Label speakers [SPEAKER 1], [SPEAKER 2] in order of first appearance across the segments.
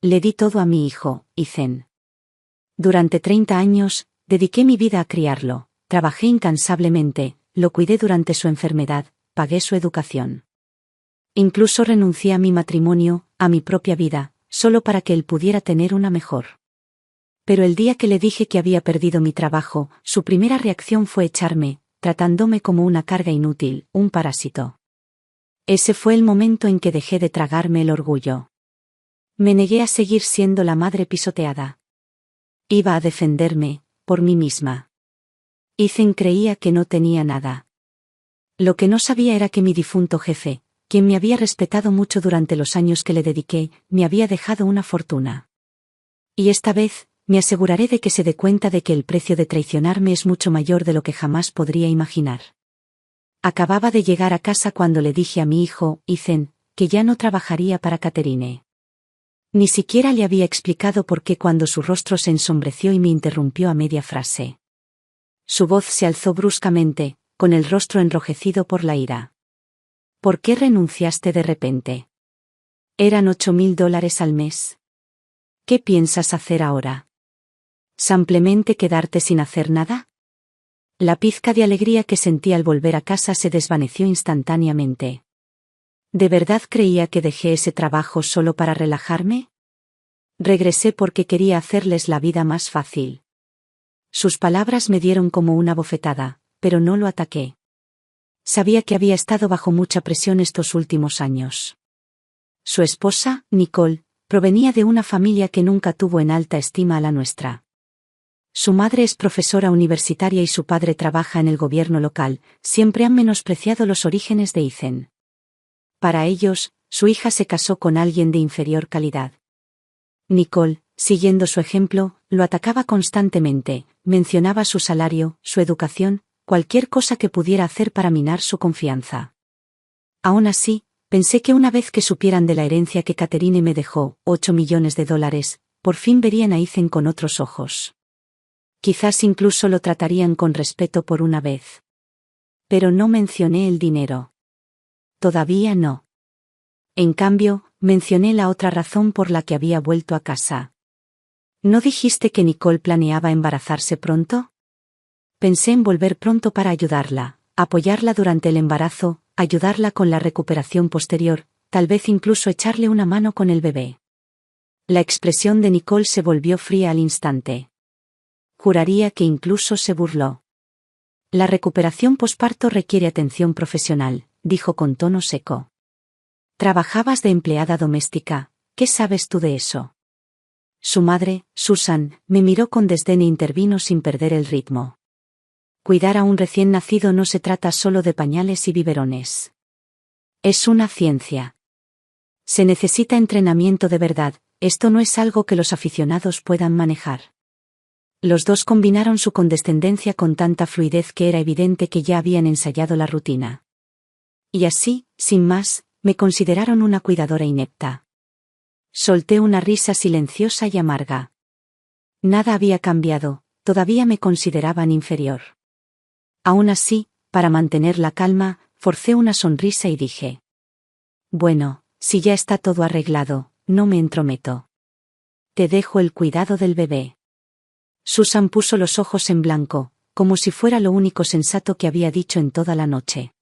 [SPEAKER 1] Le di todo a mi hijo, Ethan. Durante 30 años, dediqué mi vida a criarlo, trabajé incansablemente, lo cuidé durante su enfermedad, pagué su educación. Incluso renuncié a mi matrimonio, a mi propia vida, solo para que él pudiera tener una mejor. Pero el día que le dije que había perdido mi trabajo, su primera reacción fue echarme, tratándome como una carga inútil, un parásito. Ese fue el momento en que dejé de tragarme el orgullo. Me negué a seguir siendo la madre pisoteada. Iba a defenderme, por mí misma. Ethan creía que no tenía nada. Lo que no sabía era que mi difunto jefe, quien me había respetado mucho durante los años que le dediqué, me había dejado una fortuna. Y esta vez, me aseguraré de que se dé cuenta de que el precio de traicionarme es mucho mayor de lo que jamás podría imaginar. Acababa de llegar a casa cuando le dije a mi hijo, Ethan, que ya no trabajaría para Catherine. Ni siquiera le había explicado por qué cuando su rostro se ensombreció y me interrumpió a media frase. Su voz se alzó bruscamente, con el rostro enrojecido por la ira. ¿Por qué renunciaste de repente? Eran $8,000 al mes. ¿Qué piensas hacer ahora? ¿Simplemente quedarte sin hacer nada? La pizca de alegría que sentí al volver a casa se desvaneció instantáneamente. ¿De verdad creía que dejé ese trabajo solo para relajarme? Regresé porque quería hacerles la vida más fácil. Sus palabras me dieron como una bofetada, pero no lo ataqué. Sabía que había estado bajo mucha presión estos últimos años. Su esposa, Nicole, provenía de una familia que nunca tuvo en alta estima a la nuestra. Su madre es profesora universitaria y su padre trabaja en el gobierno local, siempre han menospreciado los orígenes de Ethan. Para ellos, su hija se casó con alguien de inferior calidad. Nicole, siguiendo su ejemplo, lo atacaba constantemente, mencionaba su salario, su educación, cualquier cosa que pudiera hacer para minar su confianza. Aún así, pensé que una vez que supieran de la herencia que Catherine me dejó, $8 millones, por fin verían a Ethan con otros ojos. Quizás incluso lo tratarían con respeto por una vez. Pero no mencioné el dinero. Todavía no. En cambio, mencioné la otra razón por la que había vuelto a casa. ¿No dijiste que Nicole planeaba embarazarse pronto? Pensé en volver pronto para ayudarla, apoyarla durante el embarazo, ayudarla con la recuperación posterior, tal vez incluso echarle una mano con el bebé. La expresión de Nicole se volvió fría al instante. Juraría que incluso se burló. La recuperación posparto requiere atención profesional, dijo con tono seco. Trabajabas de empleada doméstica, ¿qué sabes tú de eso? Su madre, Susan, me miró con desdén e intervino sin perder el ritmo. Cuidar a un recién nacido no se trata solo de pañales y biberones. Es una ciencia. Se necesita entrenamiento de verdad, esto no es algo que los aficionados puedan manejar. Los dos combinaron su condescendencia con tanta fluidez que era evidente que ya habían ensayado la rutina. Y así, sin más, me consideraron una cuidadora inepta. Solté una risa silenciosa y amarga. Nada había cambiado, todavía me consideraban inferior. Aún así, para mantener la calma, forcé una sonrisa y dije: bueno, si ya está todo arreglado, no me entrometo. Te dejo el cuidado del bebé. Susan puso los ojos en blanco, como si fuera lo único sensato que había dicho en toda la noche.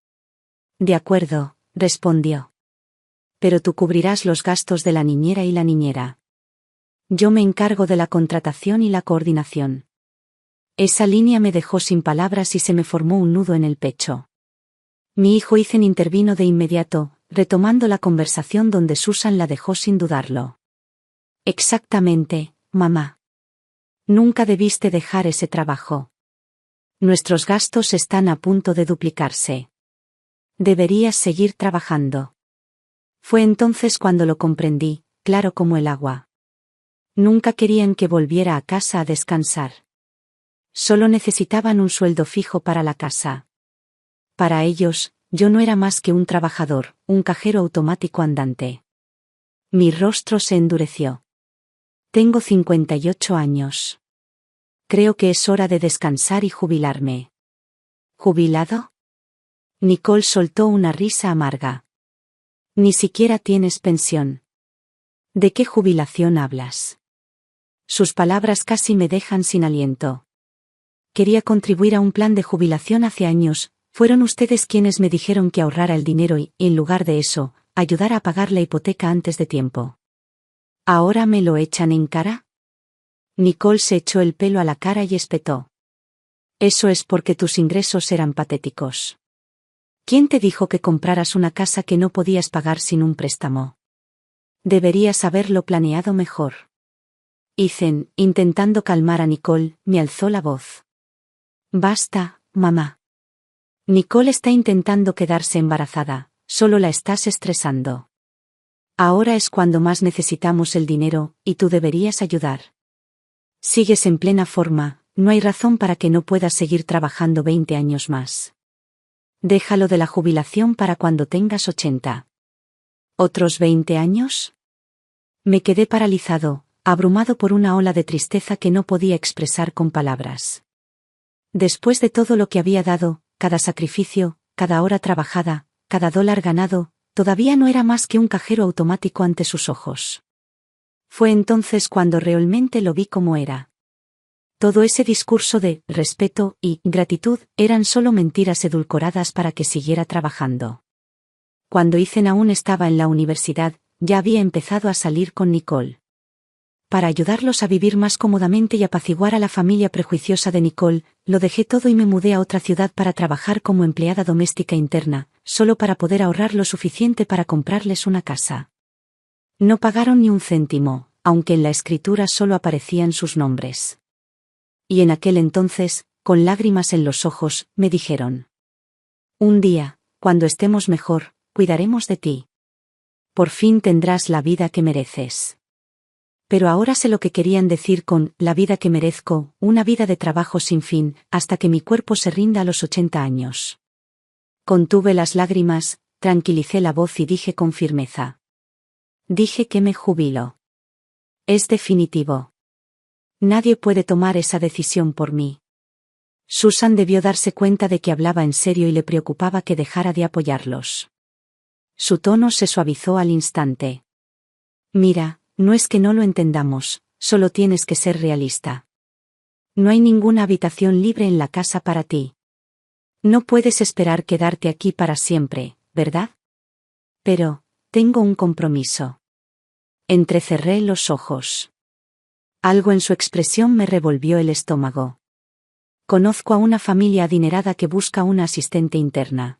[SPEAKER 1] De acuerdo, respondió. Pero tú cubrirás los gastos de la niñera y la niñera. Yo me encargo de la contratación y la coordinación. Esa línea me dejó sin palabras y se me formó un nudo en el pecho. Mi hijo Ethan intervino de inmediato, retomando la conversación donde Susan la dejó sin dudarlo. Exactamente, mamá. Nunca debiste dejar ese trabajo. Nuestros gastos están a punto de duplicarse. Deberías seguir trabajando. Fue entonces cuando lo comprendí, claro como el agua. Nunca querían que volviera a casa a descansar. Solo necesitaban un sueldo fijo para la casa. Para ellos, yo no era más que un trabajador, un cajero automático andante. Mi rostro se endureció. Tengo 58 años. Creo que es hora de descansar y jubilarme. ¿Jubilado? Nicole soltó una risa amarga. Ni siquiera tienes pensión. ¿De qué jubilación hablas? Sus palabras casi me dejan sin aliento. Quería contribuir a un plan de jubilación hace años, fueron ustedes quienes me dijeron que ahorrara el dinero y, en lugar de eso, ayudara a pagar la hipoteca antes de tiempo. ¿Ahora me lo echan en cara? Nicole se echó el pelo a la cara y espetó. Eso es porque tus ingresos eran patéticos. ¿Quién te dijo que compraras una casa que no podías pagar sin un préstamo? Deberías haberlo planeado mejor. Ethan, intentando calmar a Nicole, me alzó la voz. Basta, mamá. Nicole está intentando quedarse embarazada, solo la estás estresando. Ahora es cuando más necesitamos el dinero, y tú deberías ayudar. Sigues en plena forma, no hay razón para que no puedas seguir trabajando 20 años más. Déjalo de la jubilación para cuando tengas 80. ¿Otros 20 años? Me quedé paralizado, abrumado por una ola de tristeza que no podía expresar con palabras. Después de todo lo que había dado, cada sacrificio, cada hora trabajada, cada dólar ganado, todavía no era más que un cajero automático ante sus ojos. Fue entonces cuando realmente lo vi como era. Todo ese discurso de respeto y gratitud eran solo mentiras edulcoradas para que siguiera trabajando. Cuando Ethan aún estaba en la universidad, ya había empezado a salir con Nicole. Para ayudarlos a vivir más cómodamente y apaciguar a la familia prejuiciosa de Nicole, lo dejé todo y me mudé a otra ciudad para trabajar como empleada doméstica interna, solo para poder ahorrar lo suficiente para comprarles una casa. No pagaron ni un céntimo, aunque en la escritura solo aparecían sus nombres. Y en aquel entonces, con lágrimas en los ojos, me dijeron: un día, cuando estemos mejor, cuidaremos de ti. Por fin tendrás la vida que mereces. Pero ahora sé lo que querían decir con la vida que merezco, una vida de trabajo sin fin, hasta que mi cuerpo se rinda a los 80 años. Contuve las lágrimas, tranquilicé la voz y dije con firmeza. Dije que me jubilo. Es definitivo. Nadie puede tomar esa decisión por mí. Susan debió darse cuenta de que hablaba en serio y le preocupaba que dejara de apoyarlos. Su tono se suavizó al instante. Mira, no es que no lo entendamos, solo tienes que ser realista. No hay ninguna habitación libre en la casa para ti. No puedes esperar quedarte aquí para siempre, ¿verdad? Pero, tengo un compromiso. Entrecerré los ojos. Algo en su expresión me revolvió el estómago. Conozco a una familia adinerada que busca una asistente interna.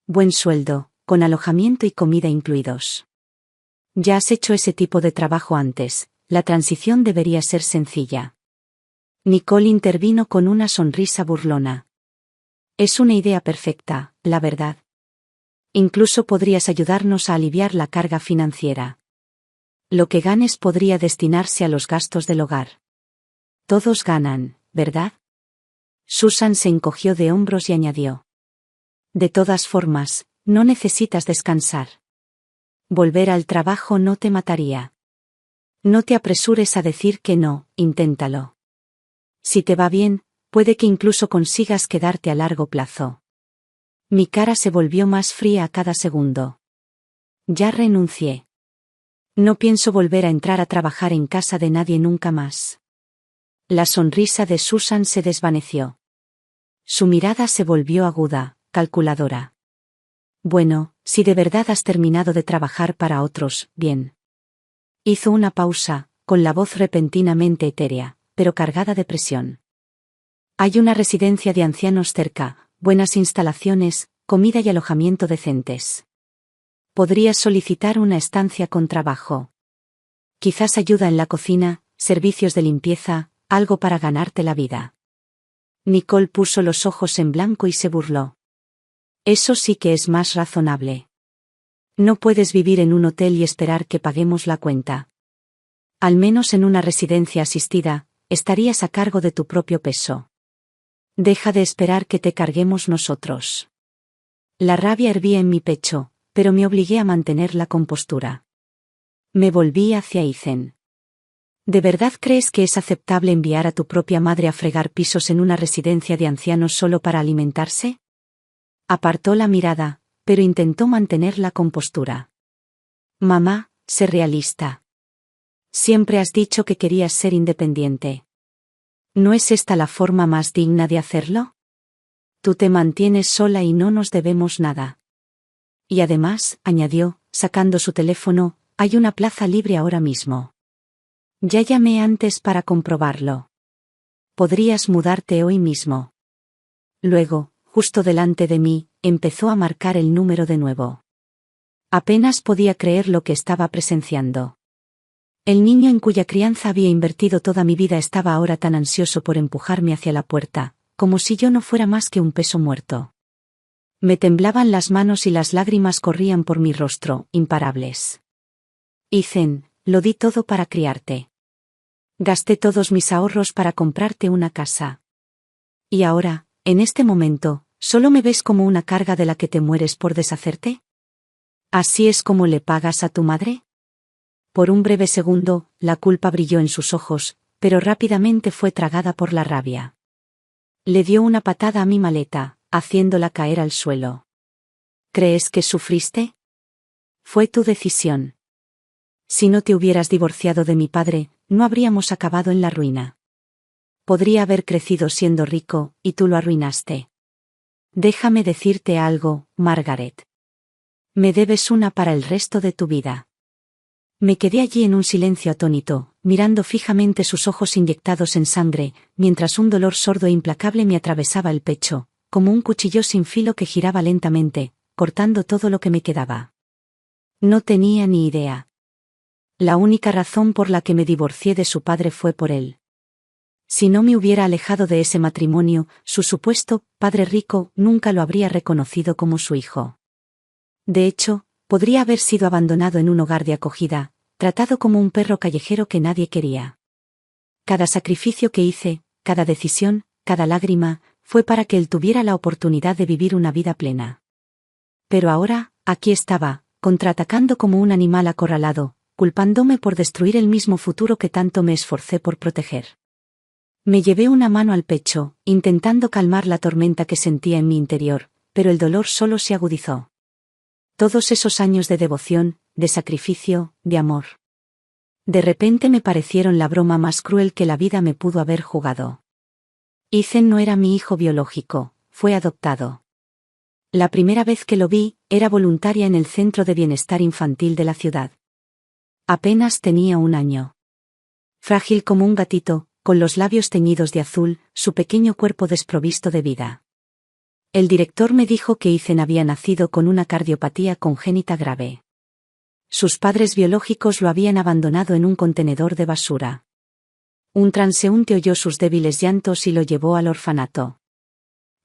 [SPEAKER 1] Buen sueldo, con alojamiento y comida incluidos. Ya has hecho ese tipo de trabajo antes, la transición debería ser sencilla. Nicole intervino con una sonrisa burlona. Es una idea perfecta, la verdad. Incluso podrías ayudarnos a aliviar la carga financiera. Lo que ganes podría destinarse a los gastos del hogar. Todos ganan, ¿verdad? Susan se encogió de hombros y añadió. De todas formas, no necesitas descansar. Volver al trabajo no te mataría. No te apresures a decir que no, inténtalo. Si te va bien, puede que incluso consigas quedarte a largo plazo. Mi cara se volvió más fría a cada segundo. Ya renuncié. No pienso volver a entrar a trabajar en casa de nadie nunca más. La sonrisa de Susan se desvaneció. Su mirada se volvió aguda, calculadora. Bueno, si de verdad has terminado de trabajar para otros, bien. Hizo una pausa, con la voz repentinamente etérea, pero cargada de presión. Hay una residencia de ancianos cerca, buenas instalaciones, comida y alojamiento decentes. Podrías solicitar una estancia con trabajo. Quizás ayuda en la cocina, servicios de limpieza, algo para ganarte la vida. Nicole puso los ojos en blanco y se burló. Eso sí que es más razonable. No puedes vivir en un hotel y esperar que paguemos la cuenta. Al menos en una residencia asistida, estarías a cargo de tu propio peso. Deja de esperar que te carguemos nosotros. La rabia hervía en mi pecho, pero me obligué a mantener la compostura. Me volví hacia Ethan. ¿De verdad crees que es aceptable enviar a tu propia madre a fregar pisos en una residencia de ancianos solo para alimentarse? Apartó la mirada, pero intentó mantener la compostura. Mamá, sé realista. Siempre has dicho que querías ser independiente. ¿No es esta la forma más digna de hacerlo? Tú te mantienes sola y no nos debemos nada. Y además, añadió, sacando su teléfono, hay una plaza libre ahora mismo. Ya llamé antes para comprobarlo. Podrías mudarte hoy mismo. Luego, justo delante de mí, empezó a marcar el número de nuevo. Apenas podía creer lo que estaba presenciando. El niño en cuya crianza había invertido toda mi vida estaba ahora tan ansioso por empujarme hacia la puerta, como si yo no fuera más que un peso muerto. Me temblaban las manos y las lágrimas corrían por mi rostro, imparables. Ethan, lo di todo para criarte. Gasté todos mis ahorros para comprarte una casa. Y ahora, en este momento, ¿solo me ves como una carga de la que te mueres por deshacerte? ¿Así es como le pagas a tu madre? Por un breve segundo, la culpa brilló en sus ojos, pero rápidamente fue tragada por la rabia. Le dio una patada a mi maleta, haciéndola caer al suelo. ¿Crees que sufriste? Fue tu decisión. Si no te hubieras divorciado de mi padre, no habríamos acabado en la ruina. Podría haber crecido siendo rico, y tú lo arruinaste. Déjame decirte algo, Margaret. Me debes una para el resto de tu vida. Me quedé allí en un silencio atónito, mirando fijamente sus ojos inyectados en sangre, mientras un dolor sordo e implacable me atravesaba el pecho, como un cuchillo sin filo que giraba lentamente, cortando todo lo que me quedaba. No tenía ni idea. La única razón por la que me divorcié de su padre fue por él. Si no me hubiera alejado de ese matrimonio, su supuesto padre rico nunca lo habría reconocido como su hijo. De hecho, podría haber sido abandonado en un hogar de acogida, tratado como un perro callejero que nadie quería. Cada sacrificio que hice, cada decisión, cada lágrima, fue para que él tuviera la oportunidad de vivir una vida plena. Pero ahora, aquí estaba, contraatacando como un animal acorralado, culpándome por destruir el mismo futuro que tanto me esforcé por proteger. Me llevé una mano al pecho, intentando calmar la tormenta que sentía en mi interior, pero el dolor solo se agudizó. Todos esos años de devoción, de sacrificio, de amor. De repente me parecieron la broma más cruel que la vida me pudo haber jugado. Ethan no era mi hijo biológico, fue adoptado. La primera vez que lo vi, era voluntaria en el centro de bienestar infantil de la ciudad. Apenas tenía 1 año. Frágil como un gatito, con los labios teñidos de azul, su pequeño cuerpo desprovisto de vida. El director me dijo que Ethan había nacido con una cardiopatía congénita grave. Sus padres biológicos lo habían abandonado en un contenedor de basura. Un transeúnte oyó sus débiles llantos y lo llevó al orfanato.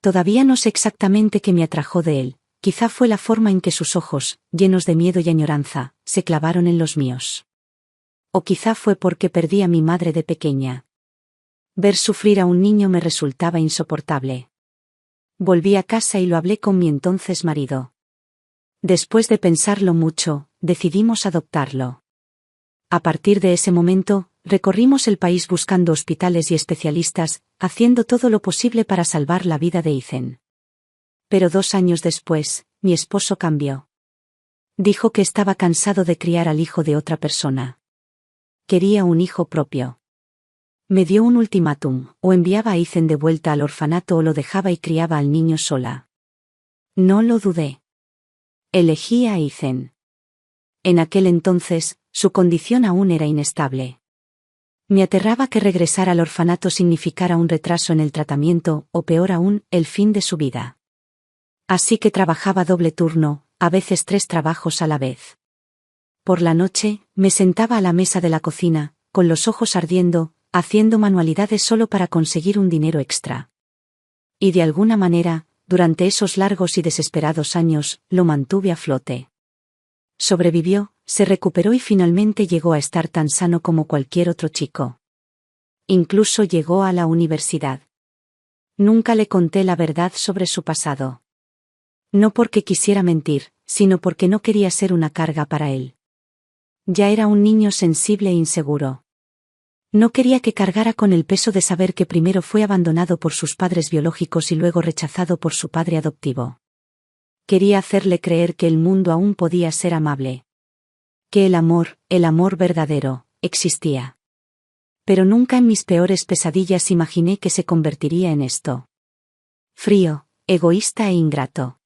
[SPEAKER 1] Todavía no sé exactamente qué me atrajo de él, quizá fue la forma en que sus ojos, llenos de miedo y añoranza, se clavaron en los míos. O quizá fue porque perdí a mi madre de pequeña. Ver sufrir a un niño me resultaba insoportable. Volví a casa y lo hablé con mi entonces marido. Después de pensarlo mucho, decidimos adoptarlo. A partir de ese momento, recorrimos el país buscando hospitales y especialistas, haciendo todo lo posible para salvar la vida de Ethan. Pero 2 años después, mi esposo cambió. Dijo que estaba cansado de criar al hijo de otra persona. Quería un hijo propio. Me dio un ultimátum, o enviaba a Ethan de vuelta al orfanato o lo dejaba y criaba al niño sola. No lo dudé. Elegí a Ethan. En aquel entonces, su condición aún era inestable. Me aterraba que regresar al orfanato significara un retraso en el tratamiento, o peor aún, el fin de su vida. Así que trabajaba doble turno, a veces 3 trabajos a la vez. Por la noche, me sentaba a la mesa de la cocina, con los ojos ardiendo, haciendo manualidades solo para conseguir un dinero extra. Y de alguna manera, durante esos largos y desesperados años, lo mantuve a flote. Sobrevivió, se recuperó y finalmente llegó a estar tan sano como cualquier otro chico. Incluso llegó a la universidad. Nunca le conté la verdad sobre su pasado. No porque quisiera mentir, sino porque no quería ser una carga para él. Ya era un niño sensible e inseguro. No quería que cargara con el peso de saber que primero fue abandonado por sus padres biológicos y luego rechazado por su padre adoptivo. Quería hacerle creer que el mundo aún podía ser amable. Que el amor verdadero, existía. Pero nunca en mis peores pesadillas imaginé que se convertiría en esto. Frío, egoísta e ingrato.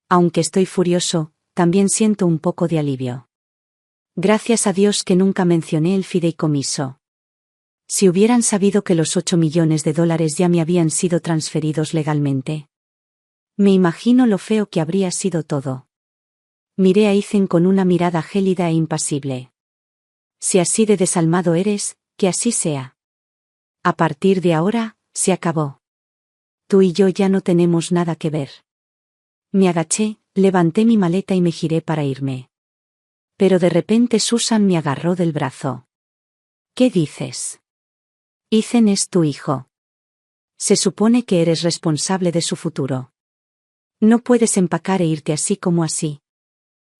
[SPEAKER 1] Aunque estoy furioso, también siento un poco de alivio. Gracias a Dios que nunca mencioné el fideicomiso. Si hubieran sabido que los 8 millones de dólares ya me habían sido transferidos legalmente. Me imagino lo feo que habría sido todo. Miré a Ethan con una mirada gélida e impasible. Si así de desalmado eres, que así sea. A partir de ahora, se acabó. Tú y yo ya no tenemos nada que ver. Me agaché, levanté mi maleta y me giré para irme. Pero de repente Susan me agarró del brazo. ¿Qué dices? Ethan es tu hijo. Se supone que eres responsable de su futuro. No puedes empacar e irte así como así.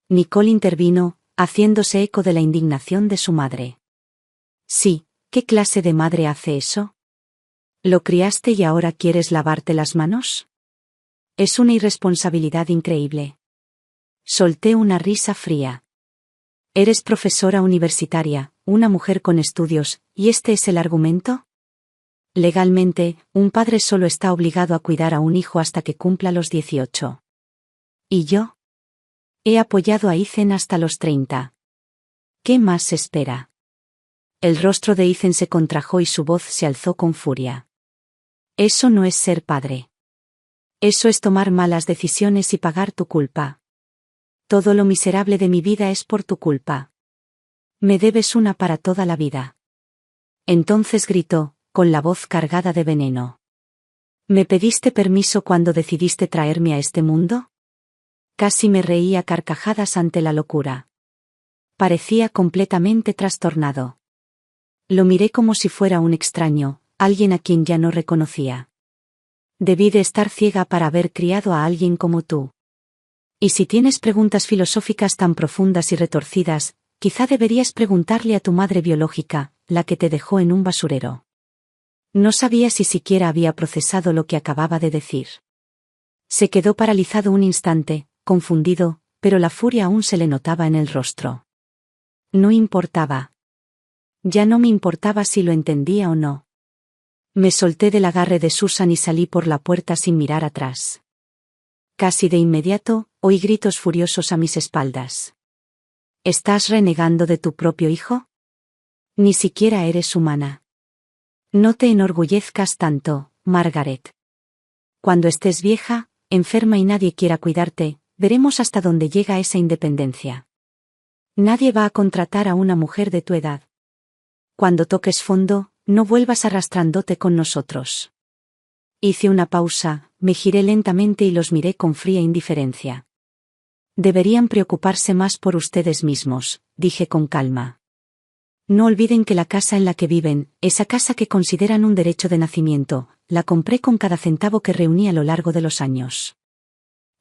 [SPEAKER 1] Nicole intervino, haciéndose eco de la indignación de su madre. Sí, ¿qué clase de madre hace eso? ¿Lo criaste y ahora quieres lavarte las manos? Es una irresponsabilidad increíble. Solté una risa fría. Eres profesora universitaria, una mujer con estudios, ¿y este es el argumento? Legalmente, un padre solo está obligado a cuidar a un hijo hasta que cumpla los 18. ¿Y yo? He apoyado a Ethan hasta los 30. ¿Qué más se espera? El rostro de Ethan se contrajo y su voz se alzó con furia. Eso no es ser padre. Eso es tomar malas decisiones y pagar tu culpa. Todo lo miserable de mi vida es por tu culpa. Me debes una para toda la vida. Entonces gritó, con la voz cargada de veneno. ¿Me pediste permiso cuando decidiste traerme a este mundo? Casi me reí a carcajadas ante la locura. Parecía completamente trastornado. Lo miré como si fuera un extraño, alguien a quien ya no reconocía. Debí de estar ciega para haber criado a alguien como tú. Y si tienes preguntas filosóficas tan profundas y retorcidas, quizá deberías preguntarle a tu madre biológica, la que te dejó en un basurero. No sabía si siquiera había procesado lo que acababa de decir. Se quedó paralizado un instante, confundido, pero la furia aún se le notaba en el rostro. No importaba. Ya no me importaba si lo entendía o no. Me solté del agarre de Susan y salí por la puerta sin mirar atrás. Casi de inmediato, oí gritos furiosos a mis espaldas. ¿Estás renegando de tu propio hijo? Ni siquiera eres humana. No te enorgullezcas tanto, Margaret. Cuando estés vieja, enferma y nadie quiera cuidarte, veremos hasta dónde llega esa independencia. Nadie va a contratar a una mujer de tu edad. Cuando toques fondo, no vuelvas arrastrándote con nosotros. Hice una pausa, me giré lentamente y los miré con fría indiferencia. Deberían preocuparse más por ustedes mismos, dije con calma. No olviden que la casa en la que viven, esa casa que consideran un derecho de nacimiento, la compré con cada centavo que reuní a lo largo de los años.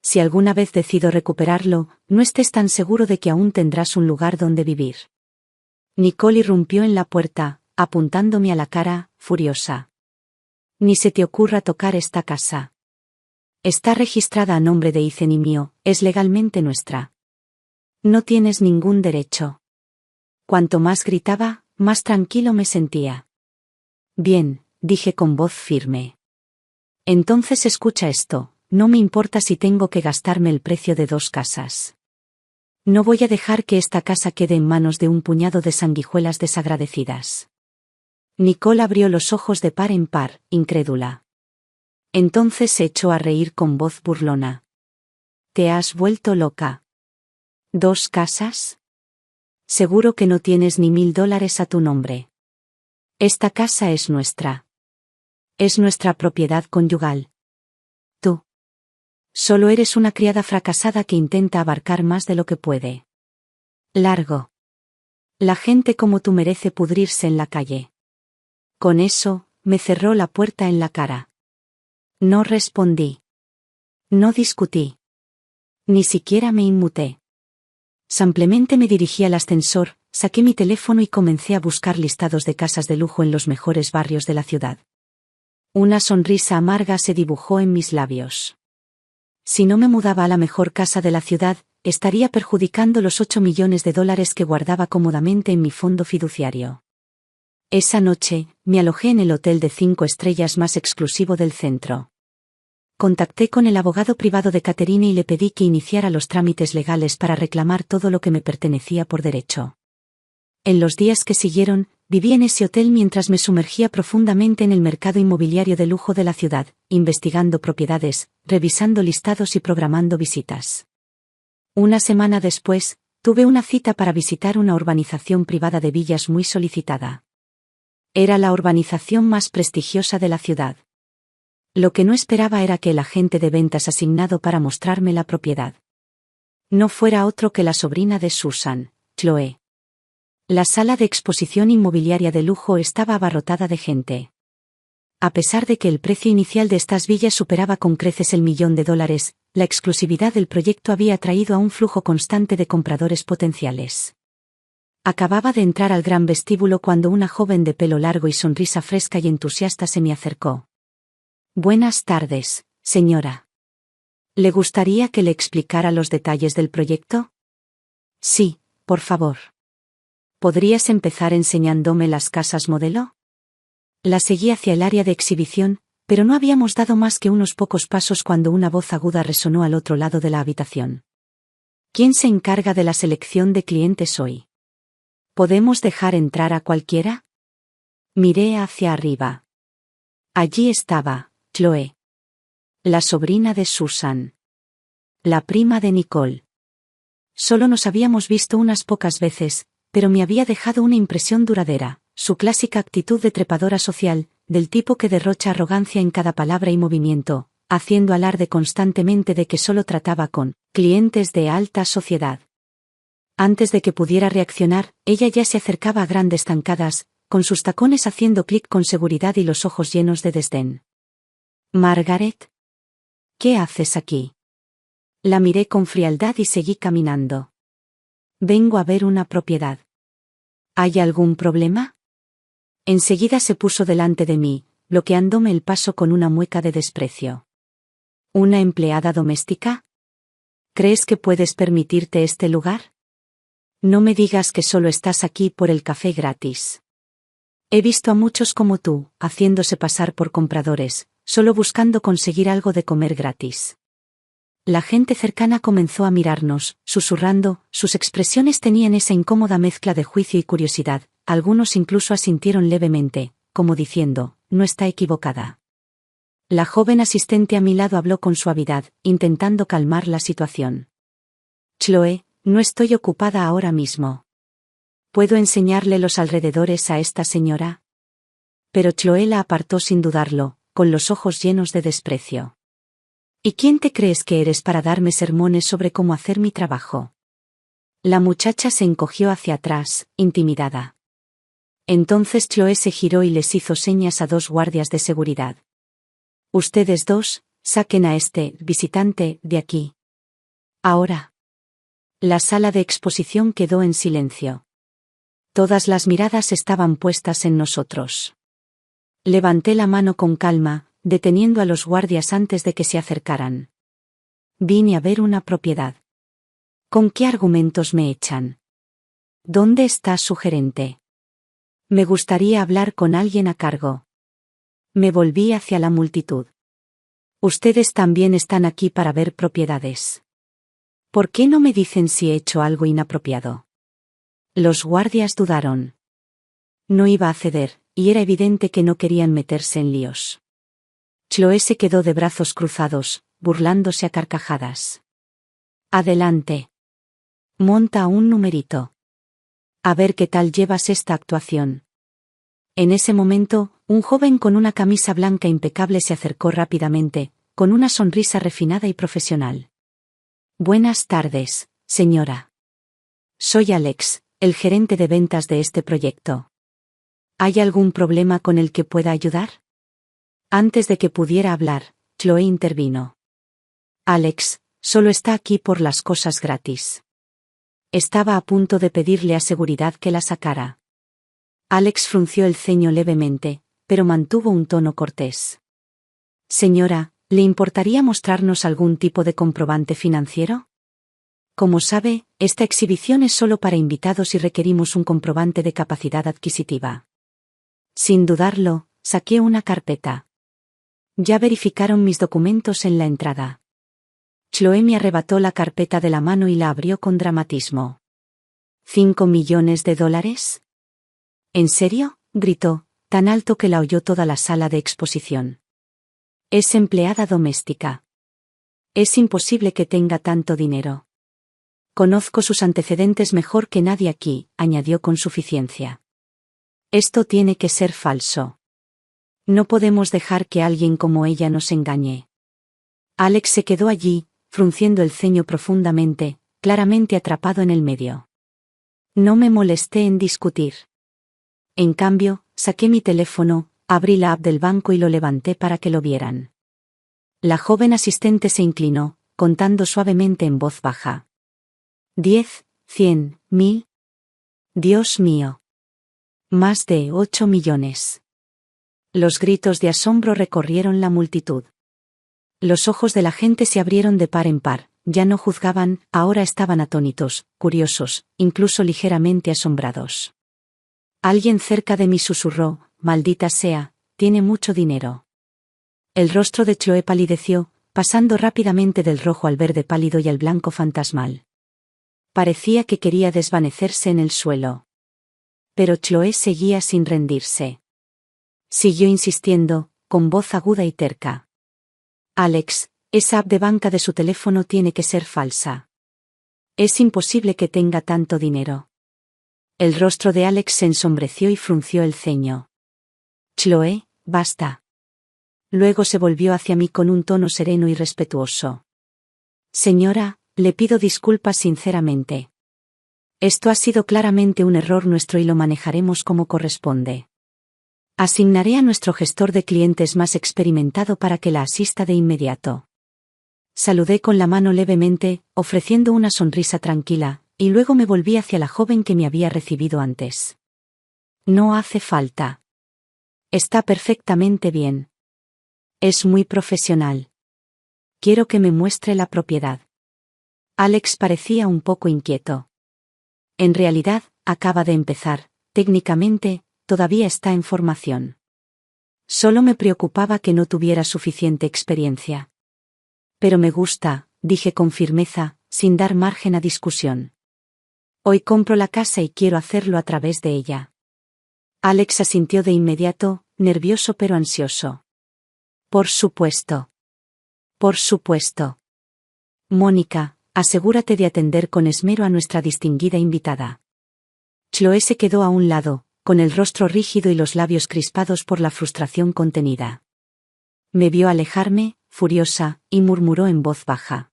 [SPEAKER 1] Si alguna vez decido recuperarlo, no estés tan seguro de que aún tendrás un lugar donde vivir. Nicole irrumpió en la puerta, apuntándome a la cara, furiosa. Ni se te ocurra tocar esta casa. Está registrada a nombre de Ethan y mío, es legalmente nuestra. No tienes ningún derecho. Cuanto más gritaba, más tranquilo me sentía. Bien, dije con voz firme. Entonces escucha esto, no me importa si tengo que gastarme el precio de 2 casas. No voy a dejar que esta casa quede en manos de un puñado de sanguijuelas desagradecidas. Nicole abrió los ojos de par en par, incrédula. Entonces se echó a reír con voz burlona. ¿Te has vuelto loca? ¿2 casas? Seguro que no tienes ni $1000 a tu nombre. Esta casa es nuestra. Es nuestra propiedad conyugal. Tú. Solo eres una criada fracasada que intenta abarcar más de lo que puede. Largo. La gente como tú merece pudrirse en la calle. Con eso, me cerró la puerta en la cara. No respondí. No discutí. Ni siquiera me inmuté. Simplemente me dirigí al ascensor, saqué mi teléfono y comencé a buscar listados de casas de lujo en los mejores barrios de la ciudad. Una sonrisa amarga se dibujó en mis labios. Si no me mudaba a la mejor casa de la ciudad, estaría perjudicando los 8 millones de dólares que guardaba cómodamente en mi fondo fiduciario. Esa noche, me alojé en el hotel de 5 estrellas más exclusivo del centro. Contacté con el abogado privado de Catherine y le pedí que iniciara los trámites legales para reclamar todo lo que me pertenecía por derecho. En los días que siguieron, viví en ese hotel mientras me sumergía profundamente en el mercado inmobiliario de lujo de la ciudad, investigando propiedades, revisando listados y programando visitas. Una semana después, tuve una cita para visitar una urbanización privada de villas muy solicitada. Era la urbanización más prestigiosa de la ciudad. Lo que no esperaba era que el agente de ventas asignado para mostrarme la propiedad no fuera otro que la sobrina de Susan, Chloe. La sala de exposición inmobiliaria de lujo estaba abarrotada de gente. A pesar de que el precio inicial de estas villas superaba con creces el $1.000.000, la exclusividad del proyecto había atraído a un flujo constante de compradores potenciales. Acababa de entrar al gran vestíbulo cuando una joven de pelo largo y sonrisa fresca y entusiasta se me acercó. «Buenas tardes, señora. ¿Le gustaría que le explicara los detalles del proyecto?» «Sí, por favor. ¿Podrías empezar enseñándome las casas modelo?» La seguí hacia el área de exhibición, pero no habíamos dado más que unos pocos pasos cuando una voz aguda resonó al otro lado de la habitación. «¿Quién se encarga de la selección de clientes hoy? ¿Podemos dejar entrar a cualquiera?» Miré hacia arriba. Allí estaba Chloe, la sobrina de Susan, la prima de Nicole. Solo nos habíamos visto unas pocas veces, pero me había dejado una impresión duradera, su clásica actitud de trepadora social, del tipo que derrocha arrogancia en cada palabra y movimiento, haciendo alarde constantemente de que solo trataba con clientes de alta sociedad. Antes de que pudiera reaccionar, ella ya se acercaba a grandes zancadas, con sus tacones haciendo clic con seguridad y los ojos llenos de desdén. «Margaret, ¿qué haces aquí?» La miré con frialdad y seguí caminando. «Vengo a ver una propiedad». «¿Hay algún problema?» Enseguida se puso delante de mí, bloqueándome el paso con una mueca de desprecio. «¿Una empleada doméstica? ¿Crees que puedes permitirte este lugar? No me digas que solo estás aquí por el café gratis. He visto a muchos como tú, haciéndose pasar por compradores, solo buscando conseguir algo de comer gratis». La gente cercana comenzó a mirarnos, susurrando, sus expresiones tenían esa incómoda mezcla de juicio y curiosidad, algunos incluso asintieron levemente, como diciendo, no está equivocada. La joven asistente a mi lado habló con suavidad, intentando calmar la situación. «Chloe, no estoy ocupada ahora mismo. ¿Puedo enseñarle los alrededores a esta señora?» Pero Chloe la apartó sin dudarlo, con los ojos llenos de desprecio. «¿Y quién te crees que eres para darme sermones sobre cómo hacer mi trabajo?» La muchacha se encogió hacia atrás, intimidada. Entonces Chloe se giró y les hizo señas a 2 guardias de seguridad. «Ustedes 2, saquen a este visitante de aquí. Ahora». La sala de exposición quedó en silencio. Todas las miradas estaban puestas en nosotros. Levanté la mano con calma, deteniendo a los guardias antes de que se acercaran. «Vine a ver una propiedad. ¿Con qué argumentos me echan? ¿Dónde está su gerente? Me gustaría hablar con alguien a cargo». Me volví hacia la multitud. «Ustedes también están aquí para ver propiedades. ¿Por qué no me dicen si he hecho algo inapropiado?» Los guardias dudaron. No iba a ceder, y era evidente que no querían meterse en líos. Chloe se quedó de brazos cruzados, burlándose a carcajadas. «Adelante. Monta un numerito. A ver qué tal llevas esta actuación». En ese momento, un joven con una camisa blanca impecable se acercó rápidamente, con una sonrisa refinada y profesional. «Buenas tardes, señora. Soy Alex, el gerente de ventas de este proyecto. ¿Hay algún problema con el que pueda ayudar?» Antes de que pudiera hablar, Chloe intervino. «Alex, solo está aquí por las cosas gratis». Estaba a punto de pedirle a seguridad que la sacara. Alex frunció el ceño levemente, pero mantuvo un tono cortés. «Señora, ¿le importaría mostrarnos algún tipo de comprobante financiero?» Como sabe, esta exhibición es solo para invitados y requerimos un comprobante de capacidad adquisitiva. Sin dudarlo, saqué una carpeta. Ya verificaron mis documentos en la entrada. Chloe me arrebató la carpeta de la mano y la abrió con dramatismo. ¿$5 millones? ¿En serio?, gritó, tan alto que la oyó toda la sala de exposición. Es empleada doméstica. Es imposible que tenga tanto dinero. Conozco sus antecedentes mejor que nadie aquí, añadió con suficiencia. Esto tiene que ser falso. No podemos dejar que alguien como ella nos engañe. Alex se quedó allí, frunciendo el ceño profundamente, claramente atrapado en el medio. No me molesté en discutir. En cambio, saqué mi teléfono, abrí la app del banco y lo levanté para que lo vieran. La joven asistente se inclinó, contando suavemente en voz baja. 10, 100, 1000. Dios mío. Más de 8 millones. Los gritos de asombro recorrieron la multitud. Los ojos de la gente se abrieron de par en par, ya no juzgaban, ahora estaban atónitos, curiosos, incluso ligeramente asombrados. Alguien cerca de mí susurró, maldita sea, tiene mucho dinero. El rostro de Chloe palideció, pasando rápidamente del rojo al verde pálido y al blanco fantasmal. Parecía que quería desvanecerse en el suelo. Pero Chloe seguía sin rendirse. Siguió insistiendo, con voz aguda y terca. Alex, esa app de banca de su teléfono tiene que ser falsa. Es imposible que tenga tanto dinero. El rostro de Alex se ensombreció y frunció el ceño. Chloe, basta. Luego se volvió hacia mí con un tono sereno y respetuoso. Señora, le pido disculpas sinceramente. Esto ha sido claramente un error nuestro y lo manejaremos como corresponde. Asignaré a nuestro gestor de clientes más experimentado para que la asista de inmediato. Saludé con la mano levemente, ofreciendo una sonrisa tranquila, y luego me volví hacia la joven que me había recibido antes. No hace falta. Está perfectamente bien. Es muy profesional. Quiero que me muestre la propiedad. Alex parecía un poco inquieto. En realidad, acaba de empezar, técnicamente, todavía está en formación. Solo me preocupaba que no tuviera suficiente experiencia. Pero me gusta, dije con firmeza, sin dar margen a discusión. Hoy compro la casa y quiero hacerlo a través de ella. Alex asintió de inmediato, nervioso pero ansioso. Por supuesto. Por supuesto. Mónica, asegúrate de atender con esmero a nuestra distinguida invitada. Chloe se quedó a un lado, con el rostro rígido y los labios crispados por la frustración contenida. Me vio alejarme, furiosa, y murmuró en voz baja.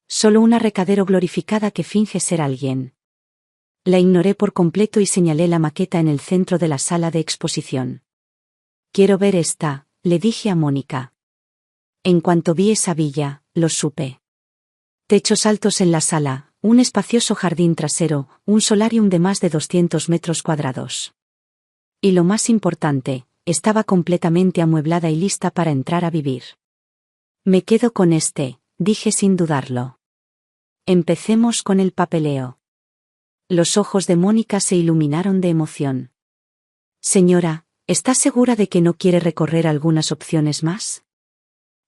[SPEAKER 1] Solo una recadero glorificada que finge ser alguien. La ignoré por completo y señalé la maqueta en el centro de la sala de exposición. Quiero ver esta, le dije a Mónica. En cuanto vi esa villa, lo supe. Techos altos en la sala, un espacioso jardín trasero, un solarium de más de 200 metros cuadrados. Y lo más importante, estaba completamente amueblada y lista para entrar a vivir. Me quedo con este, dije sin dudarlo. Empecemos con el papeleo. Los ojos de Mónica se iluminaron de emoción. Señora, ¿está segura de que no quiere recorrer algunas opciones más?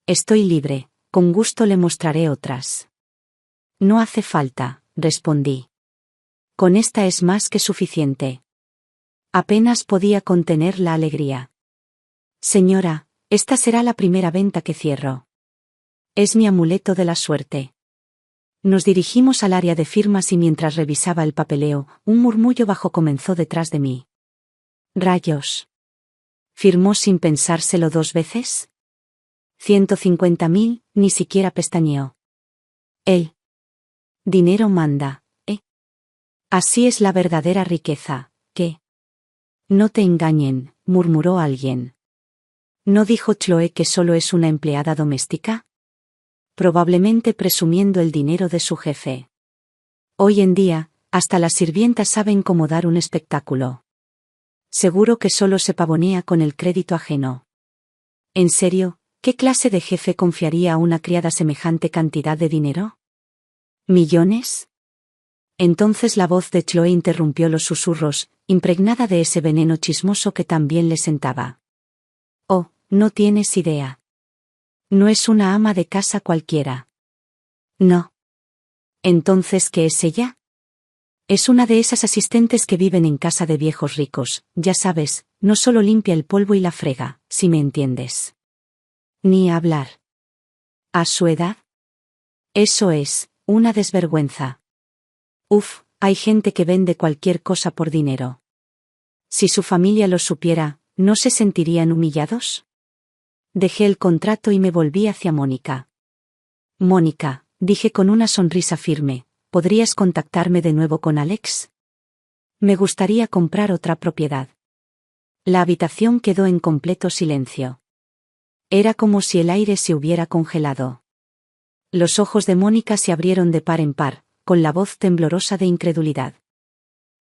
[SPEAKER 1] Estoy libre, con gusto le mostraré otras. No hace falta, respondí. Con esta es más que suficiente. Apenas podía contener la alegría. Señora, esta será la primera venta que cierro. Es mi amuleto de la suerte. Nos dirigimos al área de firmas y mientras revisaba el papeleo, un murmullo bajo comenzó detrás de mí. Rayos. ¿Firmó sin pensárselo 2 veces? 150.000, ni siquiera pestañeó. El dinero manda, ¿eh? Así es la verdadera riqueza, ¿qué? No te engañen, murmuró alguien. ¿No dijo Chloe que solo es una empleada doméstica? Probablemente presumiendo el dinero de su jefe. Hoy en día, hasta las sirvientas saben cómo dar un espectáculo. Seguro que solo se pavonea con el crédito ajeno. ¿En serio, qué clase de jefe confiaría a una criada semejante cantidad de dinero? ¿Millones? Entonces la voz de Chloe interrumpió los susurros, impregnada de ese veneno chismoso que también le sentaba. Oh, no tienes idea. No es una ama de casa cualquiera. No. ¿Entonces qué es ella? Es una de esas asistentes que viven en casa de viejos ricos, ya sabes, no solo limpia el polvo y la frega, si me entiendes. Ni hablar. ¿A su edad? Eso es, una desvergüenza. Uf, hay gente que vende cualquier cosa por dinero. Si su familia lo supiera, ¿no se sentirían humillados? Dejé el contrato y me volví hacia Mónica. Mónica, dije con una sonrisa firme, ¿podrías contactarme de nuevo con Alex? Me gustaría comprar otra propiedad. La habitación quedó en completo silencio. Era como si el aire se hubiera congelado. Los ojos de Mónica se abrieron de par en par, con la voz temblorosa de incredulidad.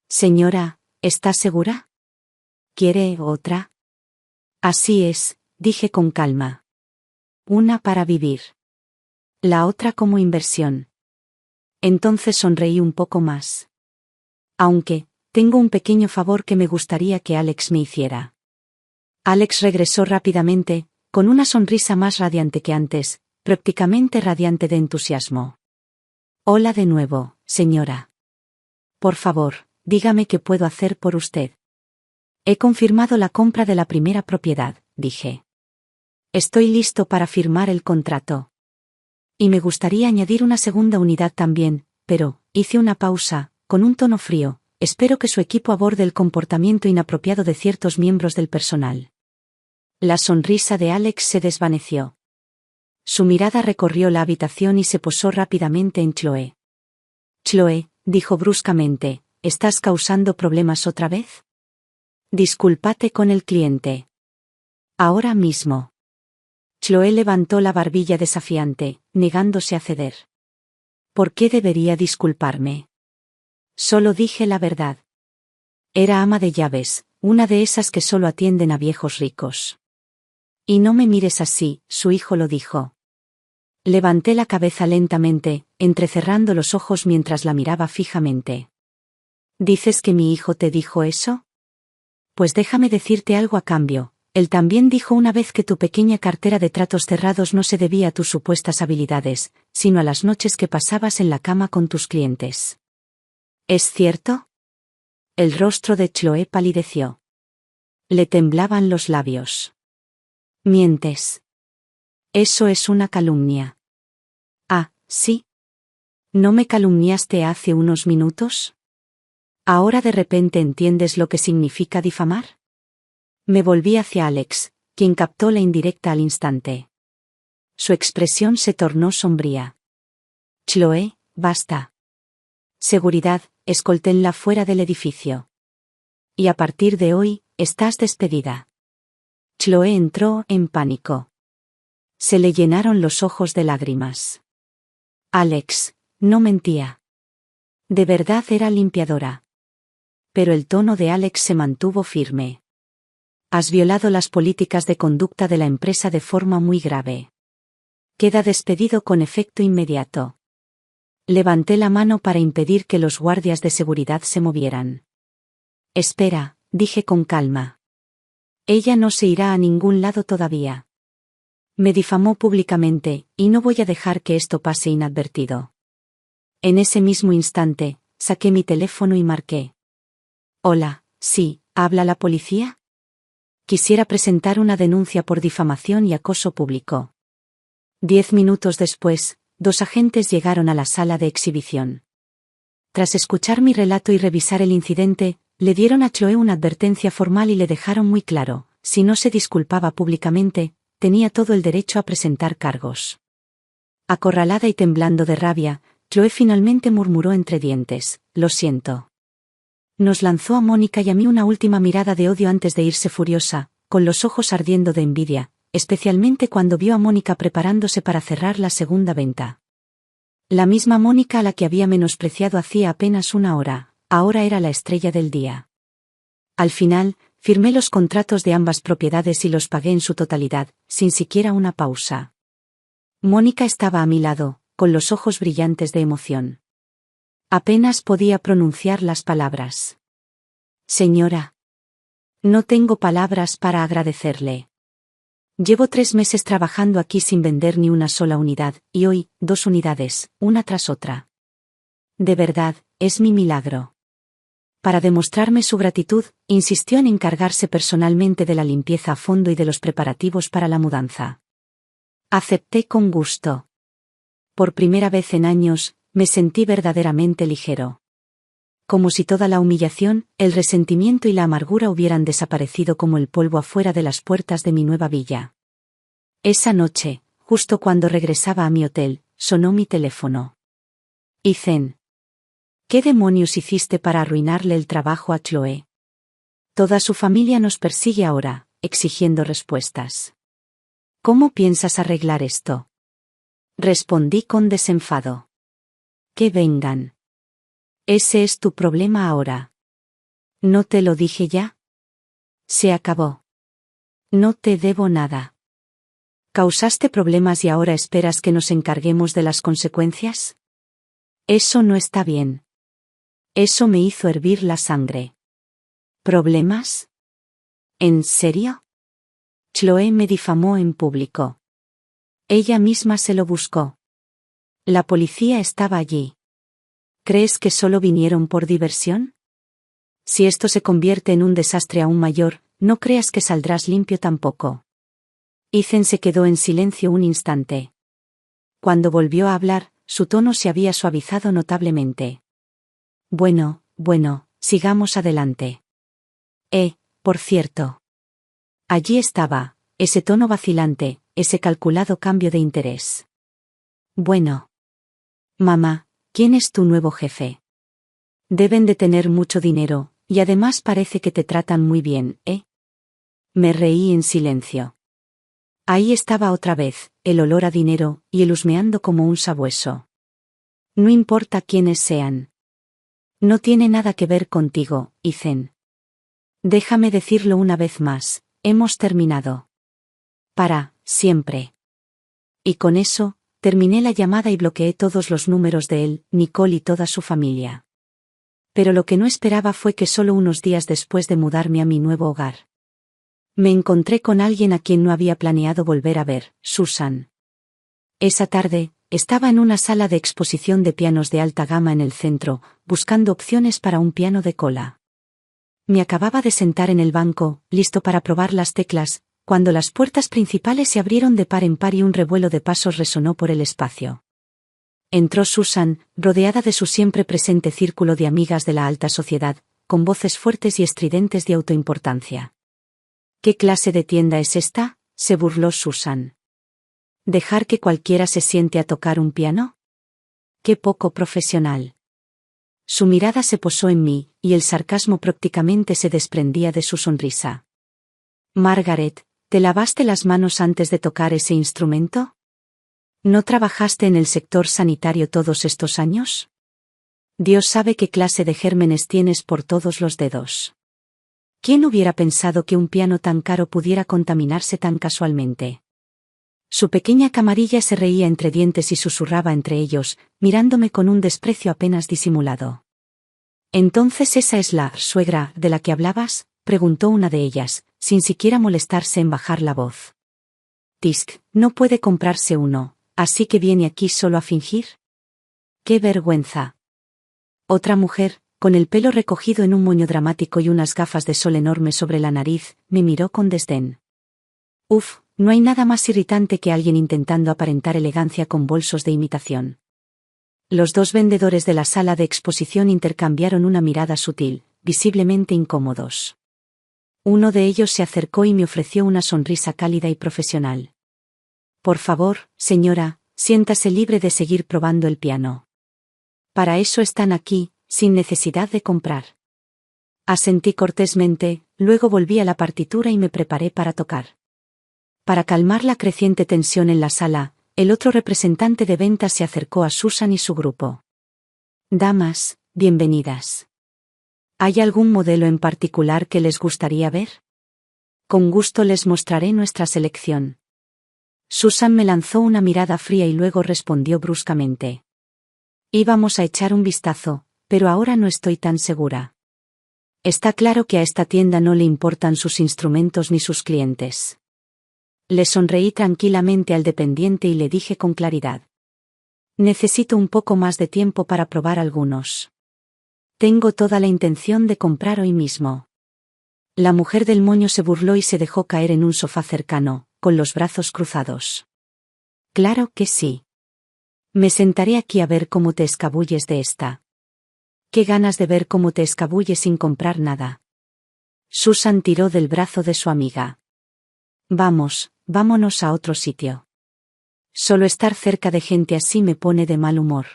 [SPEAKER 1] Señora, ¿está segura? ¿Quiere otra? Así es, dije con calma. Una para vivir. La otra como inversión. Entonces sonreí un poco más. Aunque, tengo un pequeño favor que me gustaría que Alex me hiciera. Alex regresó rápidamente, con una sonrisa más radiante que antes, prácticamente radiante de entusiasmo. Hola de nuevo, señora. Por favor, dígame qué puedo hacer por usted. He confirmado la compra de la primera propiedad, dije. Estoy listo para firmar el contrato. Y me gustaría añadir una segunda unidad también, pero, hice una pausa, con un tono frío, espero que su equipo aborde el comportamiento inapropiado de ciertos miembros del personal. La sonrisa de Alex se desvaneció. Su mirada recorrió la habitación y se posó rápidamente en Chloe. Chloe, dijo bruscamente, ¿estás causando problemas otra vez? Discúlpate con el cliente. Ahora mismo. Chloe levantó la barbilla desafiante, negándose a ceder. ¿Por qué debería disculparme? Solo dije la verdad. Era ama de llaves, una de esas que solo atienden a viejos ricos. Y no me mires así, su hijo lo dijo. Levanté la cabeza lentamente, entrecerrando los ojos mientras la miraba fijamente. ¿Dices que mi hijo te dijo eso? Pues déjame decirte algo a cambio. Él también dijo una vez que tu pequeña cartera de tratos cerrados no se debía a tus supuestas habilidades, sino a las noches que pasabas en la cama con tus clientes. ¿Es cierto? El rostro de Chloe palideció. Le temblaban los labios. Mientes. Eso es una calumnia. Ah, ¿sí? ¿No me calumniaste hace unos minutos? ¿Ahora de repente entiendes lo que significa difamar? Me volví hacia Alex, quien captó la indirecta al instante. Su expresión se tornó sombría. Chloe, basta. Seguridad, escolténla fuera del edificio. Y a partir de hoy, estás despedida. Chloe entró en pánico. Se le llenaron los ojos de lágrimas. Alex, no mentía. De verdad era limpiadora. Pero el tono de Alex se mantuvo firme. Has violado las políticas de conducta de la empresa de forma muy grave. Queda despedido con efecto inmediato. Levanté la mano para impedir que los guardias de seguridad se movieran. Espera, dije con calma. Ella no se irá a ningún lado todavía. Me difamó públicamente, y no voy a dejar que esto pase inadvertido. En ese mismo instante, saqué mi teléfono y marqué. Hola, sí, ¿habla la policía? Quisiera presentar una denuncia por difamación y acoso público. 10 minutos después, 2 agentes llegaron a la sala de exhibición. Tras escuchar mi relato y revisar el incidente, le dieron a Chloe una advertencia formal y le dejaron muy claro, si no se disculpaba públicamente, tenía todo el derecho a presentar cargos. Acorralada y temblando de rabia, Chloe finalmente murmuró entre dientes, lo siento. Nos lanzó a Mónica y a mí una última mirada de odio antes de irse furiosa, con los ojos ardiendo de envidia, especialmente cuando vio a Mónica preparándose para cerrar la segunda venta. La misma Mónica a la que había menospreciado hacía apenas una hora, ahora era la estrella del día. Al final, firmé los contratos de ambas propiedades y los pagué en su totalidad, sin siquiera una pausa. Mónica estaba a mi lado, con los ojos brillantes de emoción. Apenas podía pronunciar las palabras. Señora. No tengo palabras para agradecerle. Llevo 3 meses trabajando aquí sin vender ni una sola unidad, y hoy, 2 unidades, una tras otra. De verdad, es mi milagro. Para demostrarme su gratitud, insistió en encargarse personalmente de la limpieza a fondo y de los preparativos para la mudanza. Acepté con gusto. Por primera vez en años, me sentí verdaderamente ligero. Como si toda la humillación, el resentimiento y la amargura hubieran desaparecido como el polvo afuera de las puertas de mi nueva villa. Esa noche, justo cuando regresaba a mi hotel, sonó mi teléfono. Ethan. ¿Qué demonios hiciste para arruinarle el trabajo a Chloe? Toda su familia nos persigue ahora, exigiendo respuestas. ¿Cómo piensas arreglar esto? Respondí con desenfado. Que vengan. Ese es tu problema ahora. ¿No te lo dije ya? Se acabó. No te debo nada. ¿Causaste problemas y ahora esperas que nos encarguemos de las consecuencias? Eso no está bien. Eso me hizo hervir la sangre. ¿Problemas? ¿En serio? Chloe me difamó en público. Ella misma se lo buscó. La policía estaba allí. ¿Crees que solo vinieron por diversión? Si esto se convierte en un desastre aún mayor, no creas que saldrás limpio tampoco. Ethan se quedó en silencio un instante. Cuando volvió a hablar, su tono se había suavizado notablemente. Bueno, sigamos adelante. Por cierto. Allí estaba, ese tono vacilante, ese calculado cambio de interés. Bueno. Mamá, ¿quién es tu nuevo jefe? Deben de tener mucho dinero, y además parece que te tratan muy bien, ¿eh? Me reí en silencio. Ahí estaba otra vez, el olor a dinero, y el husmeando como un sabueso. No importa quiénes sean. No tiene nada que ver contigo, Ethan. Déjame decirlo una vez más, hemos terminado. Para siempre. Y con eso, terminé la llamada y bloqueé todos los números de él, Nicole y toda su familia. Pero lo que no esperaba fue que solo unos días después de mudarme a mi nuevo hogar, me encontré con alguien a quien no había planeado volver a ver, Susan. Esa tarde, estaba en una sala de exposición de pianos de alta gama en el centro, buscando opciones para un piano de cola. Me acababa de sentar en el banco, listo para probar las teclas, cuando las puertas principales se abrieron de par en par y un revuelo de pasos resonó por el espacio. Entró Susan, rodeada de su siempre presente círculo de amigas de la alta sociedad, con voces fuertes y estridentes de autoimportancia. ¿Qué clase de tienda es esta?, se burló Susan. ¿Dejar que cualquiera se siente a tocar un piano? ¡Qué poco profesional! Su mirada se posó en mí, y el sarcasmo prácticamente se desprendía de su sonrisa. Margaret, ¿te lavaste las manos antes de tocar ese instrumento? ¿No trabajaste en el sector sanitario todos estos años? Dios sabe qué clase de gérmenes tienes por todos los dedos. ¿Quién hubiera pensado que un piano tan caro pudiera contaminarse tan casualmente? Su pequeña camarilla se reía entre dientes y susurraba entre ellos, mirándome con un desprecio apenas disimulado. ¿Entonces esa es la suegra de la que hablabas?, preguntó una de ellas, sin siquiera molestarse en bajar la voz. Tisk, no puede comprarse uno, así que viene aquí solo a fingir. ¡Qué vergüenza! Otra mujer, con el pelo recogido en un moño dramático y unas gafas de sol enormes sobre la nariz, me miró con desdén. Uf, no hay nada más irritante que alguien intentando aparentar elegancia con bolsos de imitación. Los 2 vendedores de la sala de exposición intercambiaron una mirada sutil, visiblemente incómodos. Uno de ellos se acercó y me ofreció una sonrisa cálida y profesional. Por favor, señora, siéntase libre de seguir probando el piano. Para eso están aquí, sin necesidad de comprar. Asentí cortésmente, luego volví a la partitura y me preparé para tocar. Para calmar la creciente tensión en la sala, el otro representante de ventas se acercó a Susan y su grupo. Damas, bienvenidas. ¿Hay algún modelo en particular que les gustaría ver? Con gusto les mostraré nuestra selección. Susan me lanzó una mirada fría y luego respondió bruscamente. Íbamos a echar un vistazo, pero ahora no estoy tan segura. Está claro que a esta tienda no le importan sus instrumentos ni sus clientes. Le sonreí tranquilamente al dependiente y le dije con claridad. Necesito un poco más de tiempo para probar algunos. Tengo toda la intención de comprar hoy mismo. La mujer del moño se burló y se dejó caer en un sofá cercano, con los brazos cruzados. Claro que sí. Me sentaré aquí a ver cómo te escabulles de esta. Qué ganas de ver cómo te escabulles sin comprar nada. Susan tiró del brazo de su amiga. Vámonos a otro sitio. Solo estar cerca de gente así me pone de mal humor.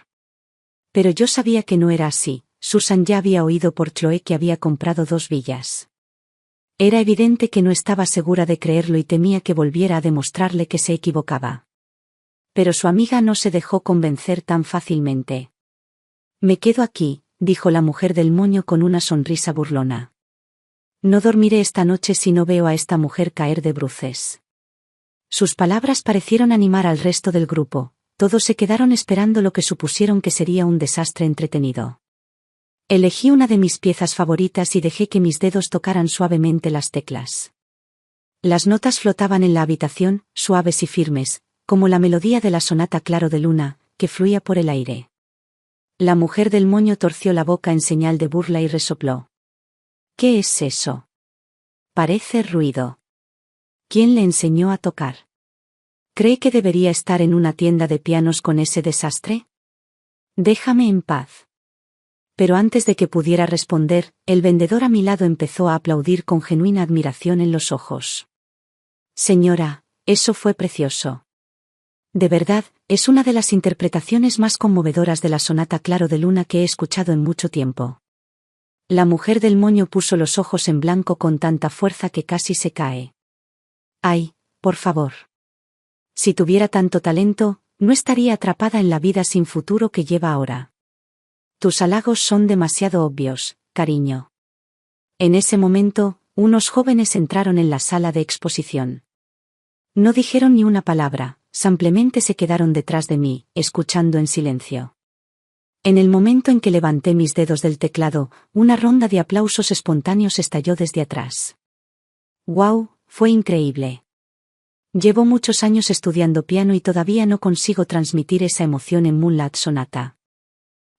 [SPEAKER 1] Pero yo sabía que no era así. Susan ya había oído por Chloe que había comprado 2 villas. Era evidente que no estaba segura de creerlo y temía que volviera a demostrarle que se equivocaba. Pero su amiga no se dejó convencer tan fácilmente. Me quedo aquí, dijo la mujer del moño con una sonrisa burlona. No dormiré esta noche si no veo a esta mujer caer de bruces. Sus palabras parecieron animar al resto del grupo. Todos se quedaron esperando lo que supusieron que sería un desastre entretenido. Elegí una de mis piezas favoritas y dejé que mis dedos tocaran suavemente las teclas. Las notas flotaban en la habitación, suaves y firmes, como la melodía de la sonata Claro de Luna, que fluía por el aire. La mujer del moño torció la boca en señal de burla y resopló. ¿Qué es eso? Parece ruido. ¿Quién le enseñó a tocar? ¿Cree que debería estar en una tienda de pianos con ese desastre? Déjame en paz. Pero antes de que pudiera responder, el vendedor a mi lado empezó a aplaudir con genuina admiración en los ojos. Señora, eso fue precioso. De verdad, es una de las interpretaciones más conmovedoras de la sonata Claro de Luna que he escuchado en mucho tiempo. La mujer del moño puso los ojos en blanco con tanta fuerza que casi se cae. Ay, por favor. Si tuviera tanto talento, no estaría atrapada en la vida sin futuro que lleva ahora. Tus halagos son demasiado obvios, cariño. En ese momento, unos jóvenes entraron en la sala de exposición. No dijeron ni una palabra, simplemente se quedaron detrás de mí, escuchando en silencio. En el momento en que levanté mis dedos del teclado, una ronda de aplausos espontáneos estalló desde atrás. ¡Guau! Fue increíble. Llevo muchos años estudiando piano y todavía no consigo transmitir esa emoción en Moonlight Sonata.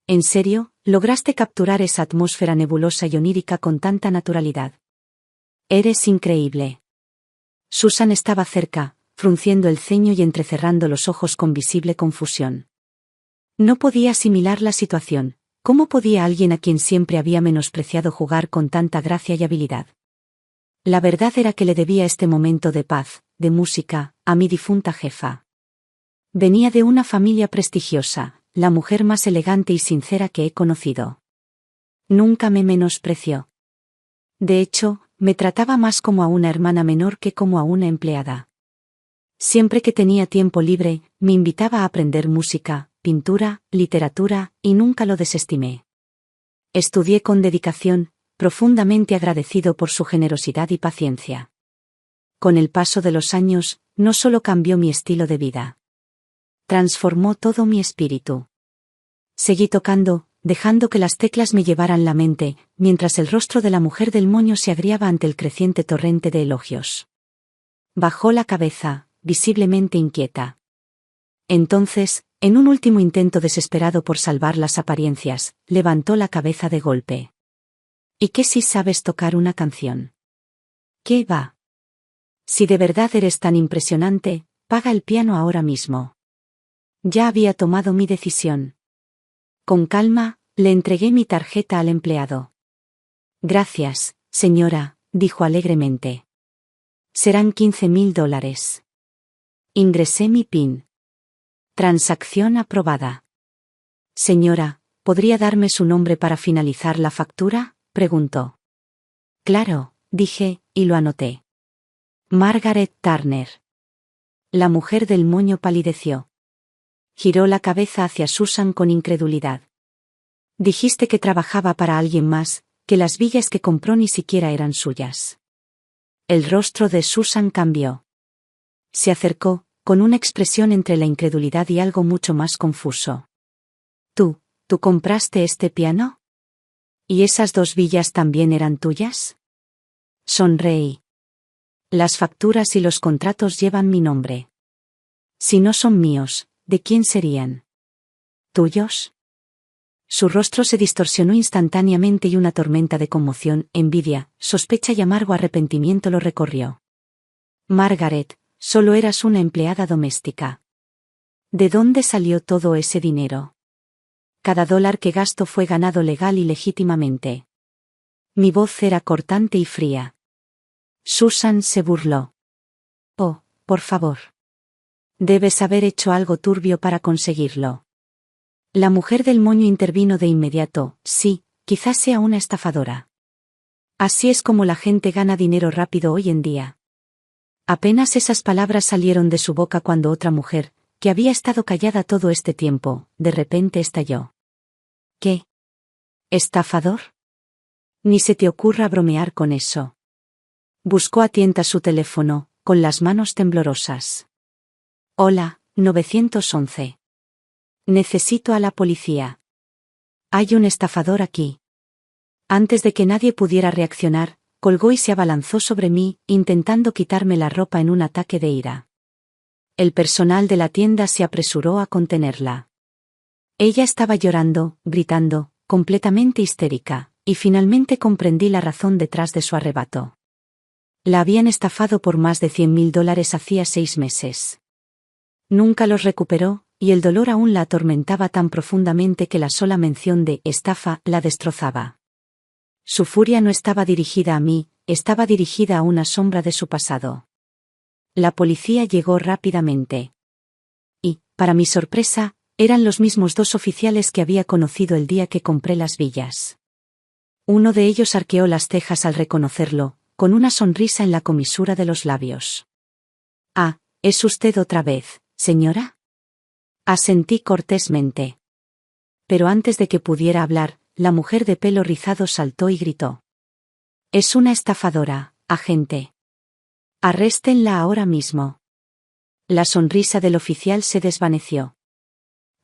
[SPEAKER 1] En serio, lograste capturar esa atmósfera nebulosa y onírica con tanta naturalidad. Eres increíble. Susan estaba cerca, frunciendo el ceño y entrecerrando los ojos con visible confusión. No podía asimilar la situación. ¿Cómo podía alguien a quien siempre había menospreciado jugar con tanta gracia y habilidad? La verdad era que le debía este momento de paz, de música, a mi difunta jefa. Venía de una familia prestigiosa, la mujer más elegante y sincera que he conocido. Nunca me menospreció. De hecho, me trataba más como a una hermana menor que como a una empleada. Siempre que tenía tiempo libre, me invitaba a aprender música, pintura, literatura, y nunca lo desestimé. Estudié con dedicación, profundamente agradecido por su generosidad y paciencia. Con el paso de los años, no solo cambió mi estilo de vida. Transformó todo mi espíritu. Seguí tocando, dejando que las teclas me llevaran la mente, mientras el rostro de la mujer del moño se agriaba ante el creciente torrente de elogios. Bajó la cabeza, visiblemente inquieta. Entonces, en un último intento desesperado por salvar las apariencias, levantó la cabeza de golpe. ¿Y qué si sabes tocar una canción? ¿Qué va? Si de verdad eres tan impresionante, paga el piano ahora mismo. Ya había tomado mi decisión. Con calma, le entregué mi tarjeta al empleado. Gracias, señora, dijo alegremente. Serán $15,000. Ingresé mi PIN. Transacción aprobada. Señora, ¿podría darme su nombre para finalizar la factura?, preguntó. Claro, dije, y lo anoté. Margaret Turner. La mujer del moño palideció. Giró la cabeza hacia Susan con incredulidad. Dijiste que trabajaba para alguien más, que las villas que compró ni siquiera eran suyas. El rostro de Susan cambió. Se acercó, con una expresión entre la incredulidad y algo mucho más confuso. ¿Tú compraste este piano? ¿Y esas 2 villas también eran tuyas? Sonreí. Las facturas y los contratos llevan mi nombre. Si no son míos, ¿de quién serían? ¿Tuyos? Su rostro se distorsionó instantáneamente y una tormenta de conmoción, envidia, sospecha y amargo arrepentimiento lo recorrió. Margaret, solo eras una empleada doméstica. ¿De dónde salió todo ese dinero? Cada dólar que gasto fue ganado legal y legítimamente. Mi voz era cortante y fría. Susan se burló. Oh, por favor. Debes haber hecho algo turbio para conseguirlo. La mujer del moño intervino de inmediato. Sí, quizás sea una estafadora. Así es como la gente gana dinero rápido hoy en día. Apenas esas palabras salieron de su boca cuando otra mujer, que había estado callada todo este tiempo, de repente estalló. ¿Qué? ¿Estafador? Ni se te ocurra bromear con eso. Buscó a tientas su teléfono, con las manos temblorosas. Hola, 911. Necesito a la policía. Hay un estafador aquí. Antes de que nadie pudiera reaccionar, colgó y se abalanzó sobre mí, intentando quitarme la ropa en un ataque de ira. El personal de la tienda se apresuró a contenerla. Ella estaba llorando, gritando, completamente histérica, y finalmente comprendí la razón detrás de su arrebato. La habían estafado por más de $100,000 hacía 6 meses. Nunca los recuperó, y el dolor aún la atormentaba tan profundamente que la sola mención de estafa la destrozaba. Su furia no estaba dirigida a mí, estaba dirigida a una sombra de su pasado. La policía llegó rápidamente. Y, para mi sorpresa, eran los mismos 2 oficiales que había conocido el día que compré las villas. Uno de ellos arqueó las cejas al reconocerlo, con una sonrisa en la comisura de los labios. Ah, ¿es usted otra vez, señora? Asentí cortésmente. Pero antes de que pudiera hablar, la mujer de pelo rizado saltó y gritó. Es una estafadora, agente. Arréstenla ahora mismo. La sonrisa del oficial se desvaneció.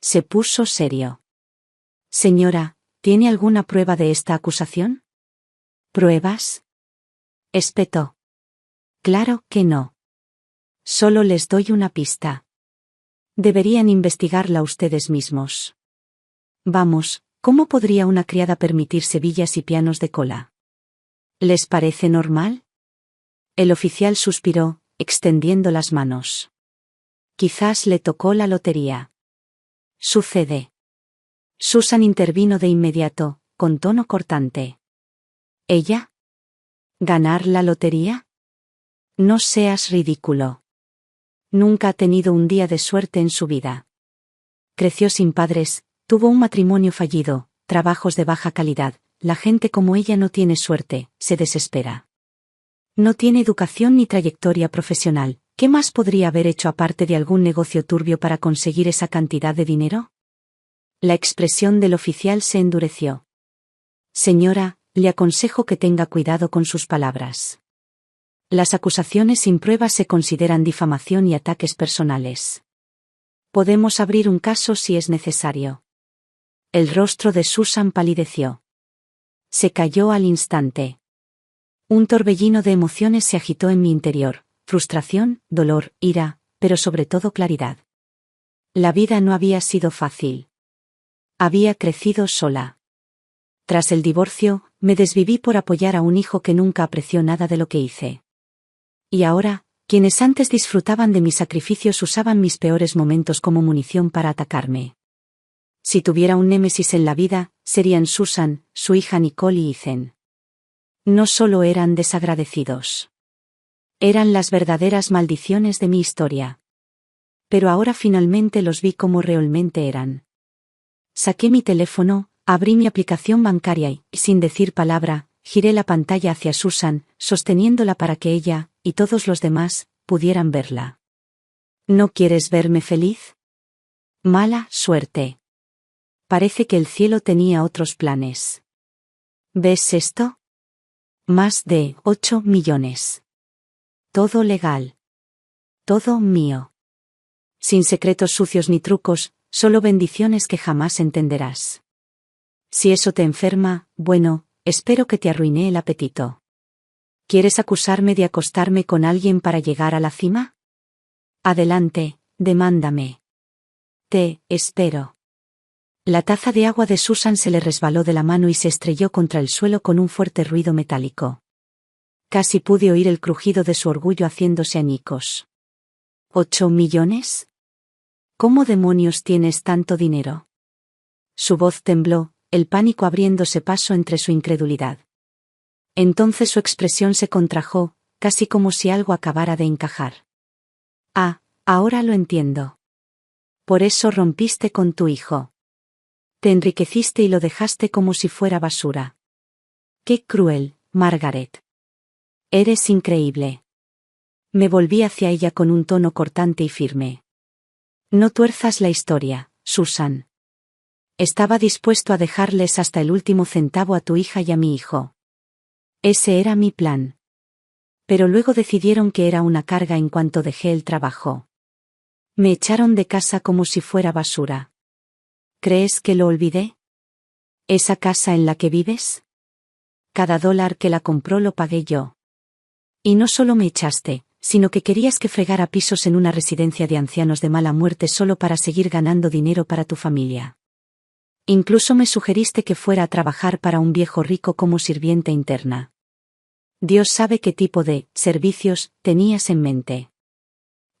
[SPEAKER 1] Se puso serio. Señora, ¿tiene alguna prueba de esta acusación? ¿Pruebas? Espetó. Claro que no. Solo les doy una pista. Deberían investigarla ustedes mismos. Vamos, ¿cómo podría una criada permitirse villas y pianos de cola? ¿Les parece normal? El oficial suspiró, extendiendo las manos. Quizás le tocó la lotería. Sucede. Susan intervino de inmediato, con tono cortante. ¿Ella? ¿Ganar la lotería? No seas ridículo. Nunca ha tenido un día de suerte en su vida. Creció sin padres, tuvo un matrimonio fallido, trabajos de baja calidad. La gente como ella no tiene suerte, se desespera. No tiene educación ni trayectoria profesional. ¿Qué más podría haber hecho aparte de algún negocio turbio para conseguir esa cantidad de dinero? La expresión del oficial se endureció. Señora, le aconsejo que tenga cuidado con sus palabras. Las acusaciones sin pruebas se consideran difamación y ataques personales. Podemos abrir un caso si es necesario. El rostro de Susan palideció. Se cayó al instante. Un torbellino de emociones se agitó en mi interior, frustración, dolor, ira, pero sobre todo claridad. La vida no había sido fácil. Había crecido sola. Tras el divorcio, me desviví por apoyar a un hijo que nunca apreció nada de lo que hice. Y ahora, quienes antes disfrutaban de mis sacrificios usaban mis peores momentos como munición para atacarme. Si tuviera un némesis en la vida, serían Susan, su hija Nicole y Ethan. No solo eran desagradecidos. Eran las verdaderas maldiciones de mi historia. Pero ahora finalmente los vi como realmente eran. Saqué mi teléfono, abrí mi aplicación bancaria y, sin decir palabra, giré la pantalla hacia Susan, sosteniéndola para que ella, y todos los demás, pudieran verla. ¿No quieres verme feliz? Mala suerte. Parece que el cielo tenía otros planes. ¿Ves esto? Más de 8 millones. Todo legal. Todo mío. Sin secretos sucios ni trucos, solo bendiciones que jamás entenderás. Si eso te enferma, bueno, espero que te arruiné el apetito. ¿Quieres acusarme de acostarme con alguien para llegar a la cima? Adelante, demándame. Te espero. La taza de agua de Susan se le resbaló de la mano y se estrelló contra el suelo con un fuerte ruido metálico. Casi pude oír el crujido de su orgullo haciéndose añicos. ¿8 millones? ¿Cómo demonios tienes tanto dinero? Su voz tembló, el pánico abriéndose paso entre su incredulidad. Entonces su expresión se contrajo, casi como si algo acabara de encajar. Ah, ahora lo entiendo. Por eso rompiste con tu hijo. Te enriqueciste y lo dejaste como si fuera basura. Qué cruel, Margaret. Eres increíble. Me volví hacia ella con un tono cortante y firme. No tuerzas la historia, Susan. Estaba dispuesto a dejarles hasta el último centavo a tu hija y a mi hijo. Ese era mi plan. Pero luego decidieron que era una carga en cuanto dejé el trabajo. Me echaron de casa como si fuera basura. ¿Crees que lo olvidé? ¿Esa casa en la que vives? Cada dólar que la compró lo pagué yo. Y no solo me echaste, sino que querías que fregara pisos en una residencia de ancianos de mala muerte solo para seguir ganando dinero para tu familia. Incluso me sugeriste que fuera a trabajar para un viejo rico como sirvienta interna. Dios sabe qué tipo de servicios tenías en mente.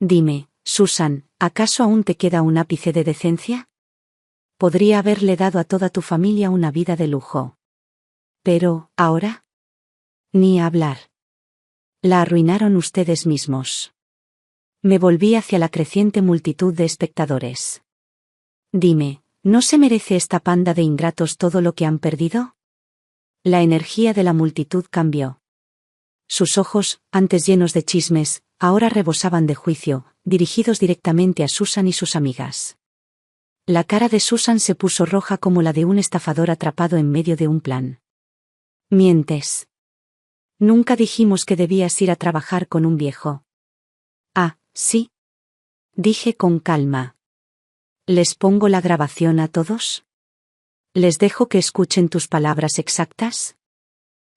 [SPEAKER 1] Dime, Susan, ¿acaso aún te queda un ápice de decencia? Podría haberle dado a toda tu familia una vida de lujo. Pero, ¿ahora? Ni hablar. La arruinaron ustedes mismos. Me volví hacia la creciente multitud de espectadores. Dime, ¿no se merece esta panda de ingratos todo lo que han perdido? La energía de la multitud cambió. Sus ojos, antes llenos de chismes, ahora rebosaban de juicio, dirigidos directamente a Susan y sus amigas. La cara de Susan se puso roja como la de un estafador atrapado en medio de un plan. Mientes. Nunca dijimos que debías ir a trabajar con un viejo. Ah, sí. Dije con calma. ¿Les pongo la grabación a todos? ¿Les dejo que escuchen tus palabras exactas?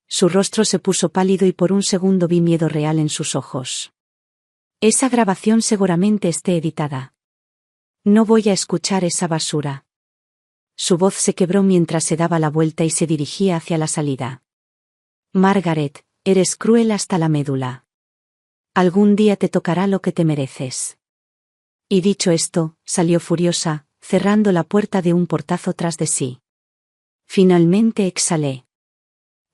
[SPEAKER 1] Su rostro se puso pálido y por un segundo vi miedo real en sus ojos. Esa grabación seguramente esté editada. No voy a escuchar esa basura. Su voz se quebró mientras se daba la vuelta y se dirigía hacia la salida. Margaret, eres cruel hasta la médula. Algún día te tocará lo que te mereces. Y dicho esto, salió furiosa, cerrando la puerta de un portazo tras de sí. Finalmente exhalé.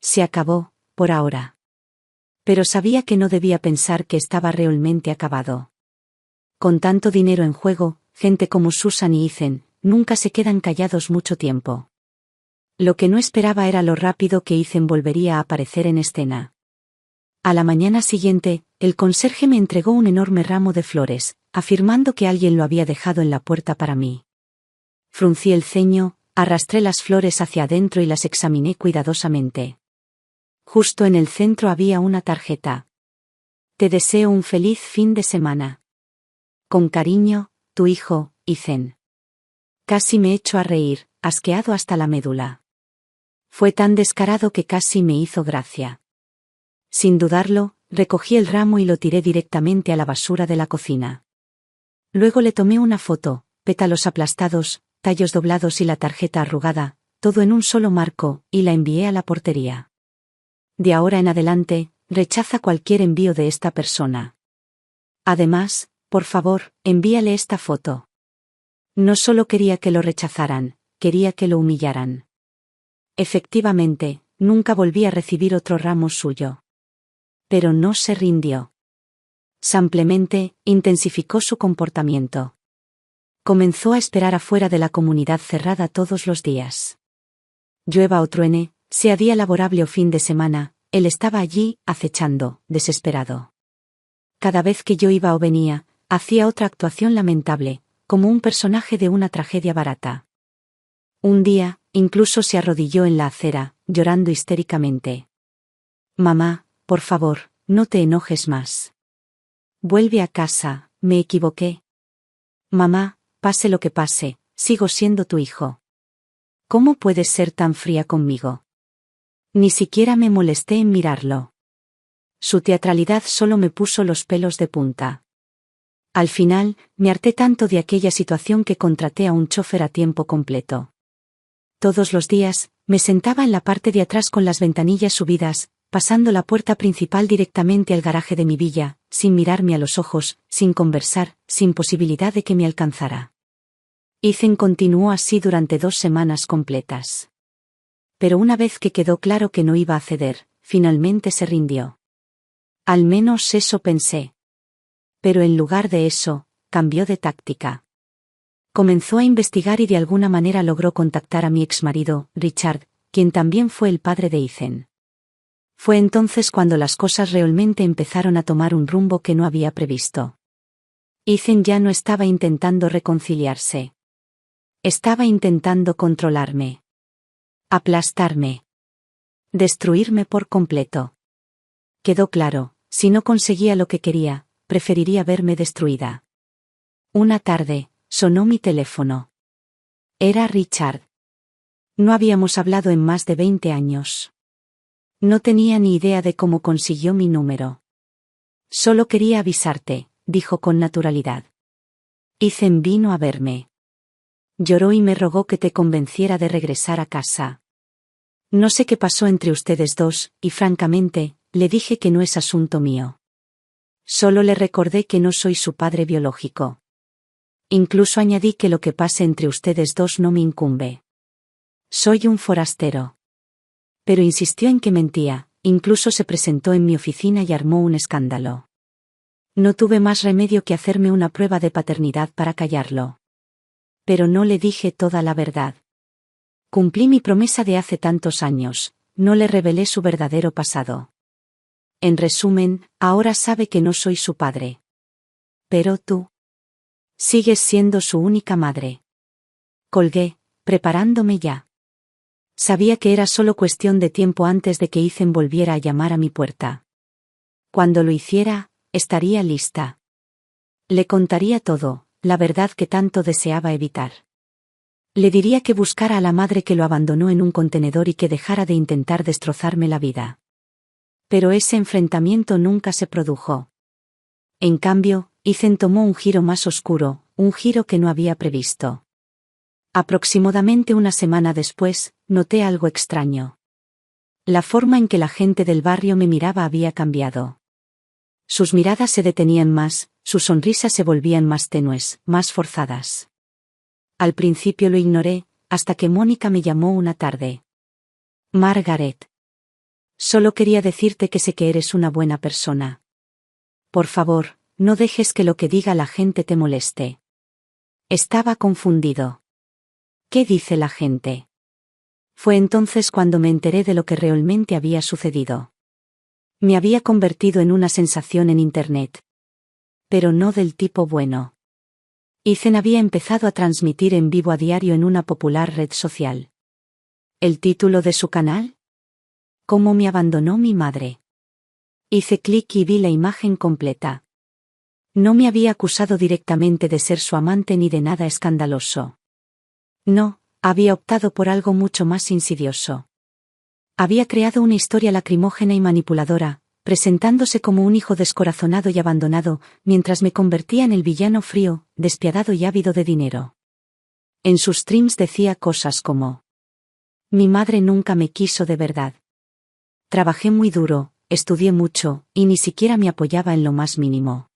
[SPEAKER 1] Se acabó, por ahora. Pero sabía que no debía pensar que estaba realmente acabado. Con tanto dinero en juego, gente como Susan y Ethan, nunca se quedan callados mucho tiempo. Lo que no esperaba era lo rápido que Ethan volvería a aparecer en escena. A la mañana siguiente, el conserje me entregó un enorme ramo de flores, afirmando que alguien lo había dejado en la puerta para mí. Fruncí el ceño, arrastré las flores hacia adentro y las examiné cuidadosamente. Justo en el centro había una tarjeta. Te deseo un feliz fin de semana. Con cariño, tu hijo, Ethan. Casi me echo a reír, asqueado hasta la médula. Fue tan descarado que casi me hizo gracia. Sin dudarlo, recogí el ramo y lo tiré directamente a la basura de la cocina. Luego le tomé una foto, pétalos aplastados, tallos doblados y la tarjeta arrugada, todo en un solo marco, y la envié a la portería. De ahora en adelante, rechaza cualquier envío de esta persona. Además, por favor, envíale esta foto. No solo quería que lo rechazaran, quería que lo humillaran. Efectivamente, nunca volví a recibir otro ramo suyo. Pero no se rindió. Simplemente, intensificó su comportamiento. Comenzó a esperar afuera de la comunidad cerrada todos los días. Llueva o truene, sea día laborable o fin de semana, él estaba allí, acechando, desesperado. Cada vez que yo iba o venía, hacía otra actuación lamentable, como un personaje de una tragedia barata. Un día, incluso se arrodilló en la acera, llorando histéricamente. Mamá, por favor, no te enojes más. Vuelve a casa, me equivoqué. Mamá, pase lo que pase, sigo siendo tu hijo. ¿Cómo puedes ser tan fría conmigo? Ni siquiera me molesté en mirarlo. Su teatralidad solo me puso los pelos de punta. Al final, me harté tanto de aquella situación que contraté a un chofer a tiempo completo. Todos los días, me sentaba en la parte de atrás con las ventanillas subidas, pasando la puerta principal directamente al garaje de mi villa, sin mirarme a los ojos, sin conversar, sin posibilidad de que me alcanzara. Ethan continuó así durante 2 semanas completas. Pero una vez que quedó claro que no iba a ceder, finalmente se rindió. Al menos eso pensé. Pero en lugar de eso, cambió de táctica. Comenzó a investigar y de alguna manera logró contactar a mi exmarido, Richard, quien también fue el padre de Ethan. Fue entonces cuando las cosas realmente empezaron a tomar un rumbo que no había previsto. Ethan ya no estaba intentando reconciliarse. Estaba intentando controlarme. Aplastarme. Destruirme por completo. Quedó claro, si no conseguía lo que quería, preferiría verme destruida. Una tarde, sonó mi teléfono. Era Richard. No habíamos hablado en más de 20 años. No tenía ni idea de cómo consiguió mi número. Solo quería avisarte, dijo con naturalidad. Ethan vino a verme. Lloró y me rogó que te convenciera de regresar a casa. No sé qué pasó entre ustedes dos, y francamente, le dije que no es asunto mío. Solo le recordé que no soy su padre biológico. Incluso añadí que lo que pase entre ustedes dos no me incumbe. Soy un forastero. Pero insistió en que mentía, incluso se presentó en mi oficina y armó un escándalo. No tuve más remedio que hacerme una prueba de paternidad para callarlo. Pero no le dije toda la verdad. Cumplí mi promesa de hace tantos años, no le revelé su verdadero pasado. En resumen, ahora sabe que no soy su padre. Pero tú sigues siendo su única madre. Colgué, preparándome ya. Sabía que era solo cuestión de tiempo antes de que Ethan volviera a llamar a mi puerta. Cuando lo hiciera, estaría lista. Le contaría todo, la verdad que tanto deseaba evitar. Le diría que buscara a la madre que lo abandonó en un contenedor y que dejara de intentar destrozarme la vida. Pero ese enfrentamiento nunca se produjo. En cambio, Ethan tomó un giro más oscuro, un giro que no había previsto. Aproximadamente una semana después, noté algo extraño. La forma en que la gente del barrio me miraba había cambiado. Sus miradas se detenían más, sus sonrisas se volvían más tenues, más forzadas. Al principio lo ignoré, hasta que Mónica me llamó una tarde. Margaret. Solo quería decirte que sé que eres una buena persona. Por favor, no dejes que lo que diga la gente te moleste. Estaba confundido. ¿Qué dice la gente? Fue entonces cuando me enteré de lo que realmente había sucedido. Me había convertido en una sensación en Internet. Pero no del tipo bueno. Ethan había empezado a transmitir en vivo a diario en una popular red social. ¿El título de su canal? ¿Cómo me abandonó mi madre? Hice clic y vi la imagen completa. No me había acusado directamente de ser su amante ni de nada escandaloso. No, había optado por algo mucho más insidioso. Había creado una historia lacrimógena y manipuladora, presentándose como un hijo descorazonado y abandonado, mientras me convertía en el villano frío, despiadado y ávido de dinero. En sus streams decía cosas como: mi madre nunca me quiso de verdad. Trabajé muy duro, estudié mucho, y ni siquiera me apoyaba en lo más mínimo.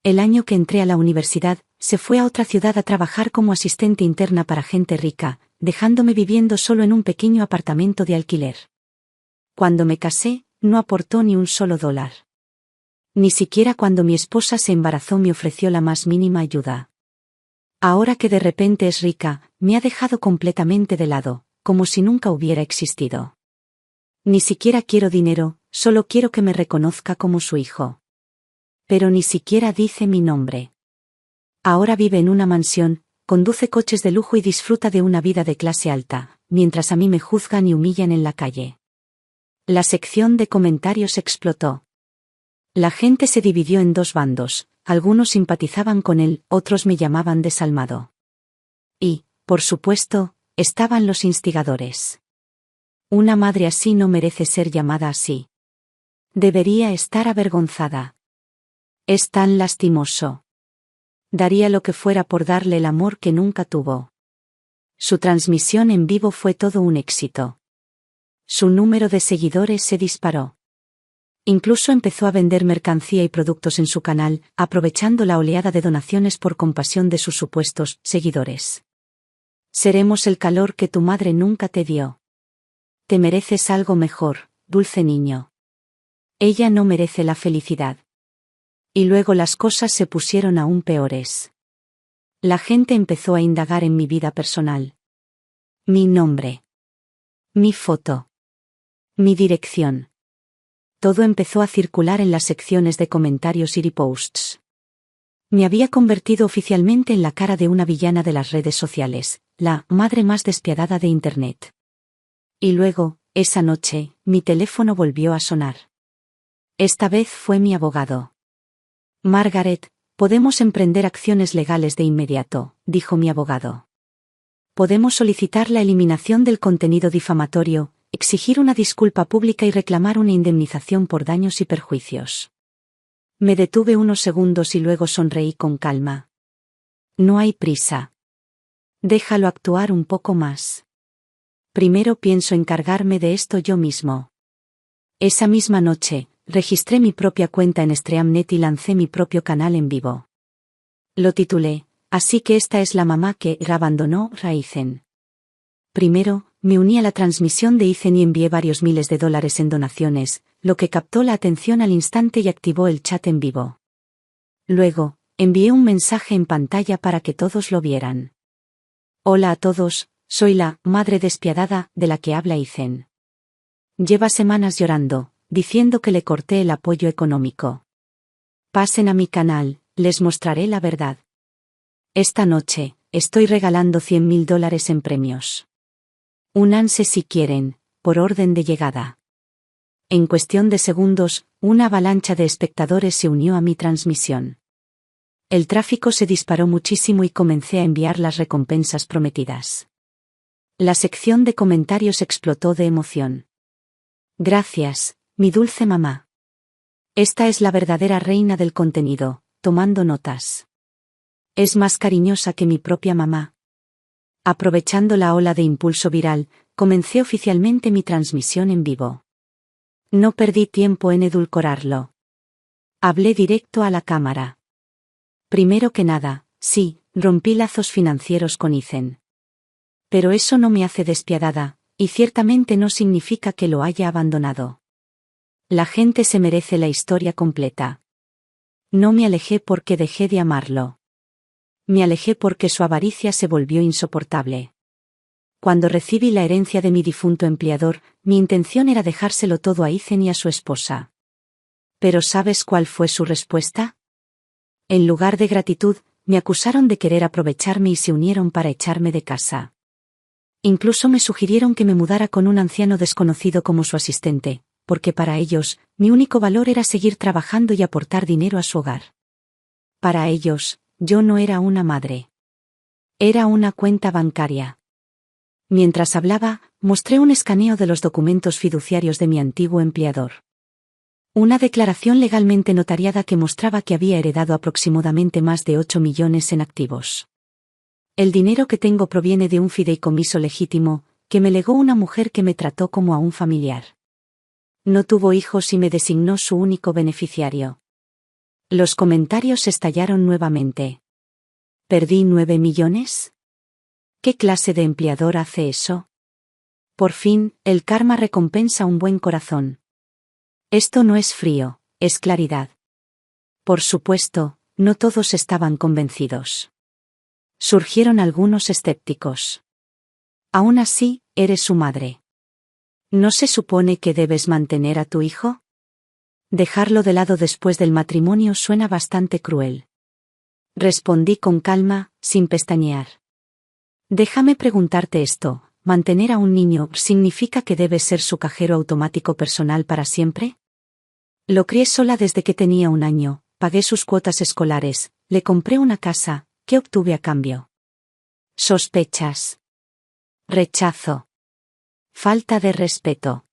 [SPEAKER 1] El año que entré a la universidad, se fue a otra ciudad a trabajar como asistente interna para gente rica, dejándome viviendo solo en un pequeño apartamento de alquiler. Cuando me casé, no aportó ni un solo dólar. Ni siquiera cuando mi esposa se embarazó me ofreció la más mínima ayuda. Ahora que de repente es rica, me ha dejado completamente de lado, como si nunca hubiera existido. Ni siquiera quiero dinero, solo quiero que me reconozca como su hijo. Pero ni siquiera dice mi nombre. Ahora vive en una mansión, conduce coches de lujo y disfruta de una vida de clase alta, mientras a mí me juzgan y humillan en la calle. La sección de comentarios explotó. La gente se dividió en dos bandos, algunos simpatizaban con él, otros me llamaban desalmado. Y, por supuesto, estaban los instigadores. Una madre así no merece ser llamada así. Debería estar avergonzada. Es tan lastimoso. Daría lo que fuera por darle el amor que nunca tuvo. Su transmisión en vivo fue todo un éxito. Su número de seguidores se disparó. Incluso empezó a vender mercancía y productos en su canal, aprovechando la oleada de donaciones por compasión de sus supuestos seguidores. Seremos el calor que tu madre nunca te dio. Te mereces algo mejor, dulce niño. Ella no merece la felicidad. Y luego las cosas se pusieron aún peores. La gente empezó a indagar en mi vida personal. Mi nombre. Mi foto. Mi dirección. Todo empezó a circular en las secciones de comentarios y reposts. Me había convertido oficialmente en la cara de una villana de las redes sociales, la madre más despiadada de Internet. Y luego, esa noche, mi teléfono volvió a sonar. Esta vez fue mi abogado. Margaret, podemos emprender acciones legales de inmediato, dijo mi abogado. Podemos solicitar la eliminación del contenido difamatorio, exigir una disculpa pública y reclamar una indemnización por daños y perjuicios. Me detuve unos segundos y luego sonreí con calma. No hay prisa. Déjalo actuar un poco más. Primero pienso encargarme de esto yo mismo. Esa misma noche, registré mi propia cuenta en Streamnet y lancé mi propio canal en vivo. Lo titulé, Así que esta es la mamá que abandonó a Ethan. Primero, me uní a la transmisión de Ethan y envié varios miles de dólares en donaciones, lo que captó la atención al instante y activó el chat en vivo. Luego, envié un mensaje en pantalla para que todos lo vieran. Hola a todos, soy la madre despiadada de la que habla Ethan. Lleva semanas llorando, diciendo que le corté el apoyo económico. Pasen a mi canal, les mostraré la verdad. Esta noche, estoy regalando $100,000 en premios. Únanse si quieren, por orden de llegada. En cuestión de segundos, una avalancha de espectadores se unió a mi transmisión. El tráfico se disparó muchísimo y comencé a enviar las recompensas prometidas. La sección de comentarios explotó de emoción. Gracias, mi dulce mamá. Esta es la verdadera reina del contenido, tomando notas. Es más cariñosa que mi propia mamá. Aprovechando la ola de impulso viral, comencé oficialmente mi transmisión en vivo. No perdí tiempo en edulcorarlo. Hablé directo a la cámara. Primero que nada, sí, rompí lazos financieros con Ethan. Pero eso no me hace despiadada, y ciertamente no significa que lo haya abandonado. La gente se merece la historia completa. No me alejé porque dejé de amarlo. Me alejé porque su avaricia se volvió insoportable. Cuando recibí la herencia de mi difunto empleador, mi intención era dejárselo todo a Ethan y a su esposa. ¿Pero sabes cuál fue su respuesta? En lugar de gratitud, me acusaron de querer aprovecharme y se unieron para echarme de casa. Incluso me sugirieron que me mudara con un anciano desconocido como su asistente, porque para ellos, mi único valor era seguir trabajando y aportar dinero a su hogar. Para ellos, yo no era una madre. Era una cuenta bancaria. Mientras hablaba, mostré un escaneo de los documentos fiduciarios de mi antiguo empleador. Una declaración legalmente notariada que mostraba que había heredado aproximadamente más de 8 millones en activos. El dinero que tengo proviene de un fideicomiso legítimo, que me legó una mujer que me trató como a un familiar. No tuvo hijos y me designó su único beneficiario. Los comentarios estallaron nuevamente. ¿Perdí 9 millones? ¿Qué clase de empleador hace eso? Por fin, el karma recompensa un buen corazón. Esto no es frío, es claridad. Por supuesto, no todos estaban convencidos. Surgieron algunos escépticos. Aún así, eres su madre. ¿No se supone que debes mantener a tu hijo? Dejarlo de lado después del matrimonio suena bastante cruel. Respondí con calma, sin pestañear. Déjame preguntarte esto, ¿mantener a un niño significa que debes ser su cajero automático personal para siempre? Lo crié sola desde que tenía 1 año, pagué sus cuotas escolares, le compré una casa. ¿Qué obtuve a cambio? Sospechas. Rechazo. Falta de respeto.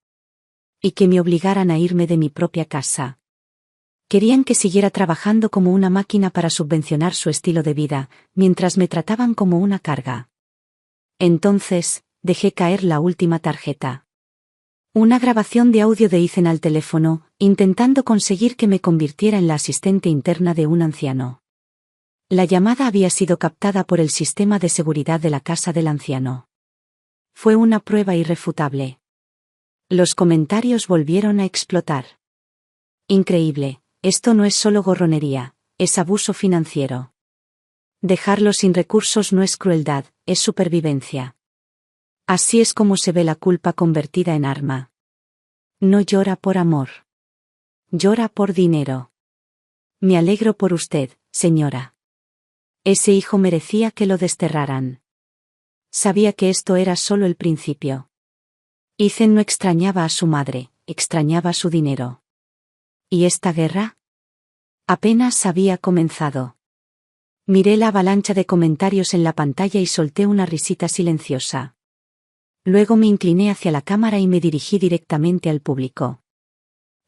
[SPEAKER 1] Y que me obligaran a irme de mi propia casa. Querían que siguiera trabajando como una máquina para subvencionar su estilo de vida, mientras me trataban como una carga. Entonces, dejé caer la última tarjeta. Una grabación de audio de Ethan al teléfono, intentando conseguir que me convirtiera en la asistente interna de un anciano. La llamada había sido captada por el sistema de seguridad de la casa del anciano. Fue una prueba irrefutable. Los comentarios volvieron a explotar. Increíble, esto no es solo gorronería, es abuso financiero. Dejarlo sin recursos no es crueldad, es supervivencia. Así es como se ve la culpa convertida en arma. No llora por amor. Llora por dinero. Me alegro por usted, señora. Ese hijo merecía que lo desterraran. Sabía que esto era solo el principio. Ethan no extrañaba a su madre, extrañaba su dinero. ¿Y esta guerra? Apenas había comenzado. Miré la avalancha de comentarios en la pantalla y solté una risita silenciosa. Luego me incliné hacia la cámara y me dirigí directamente al público.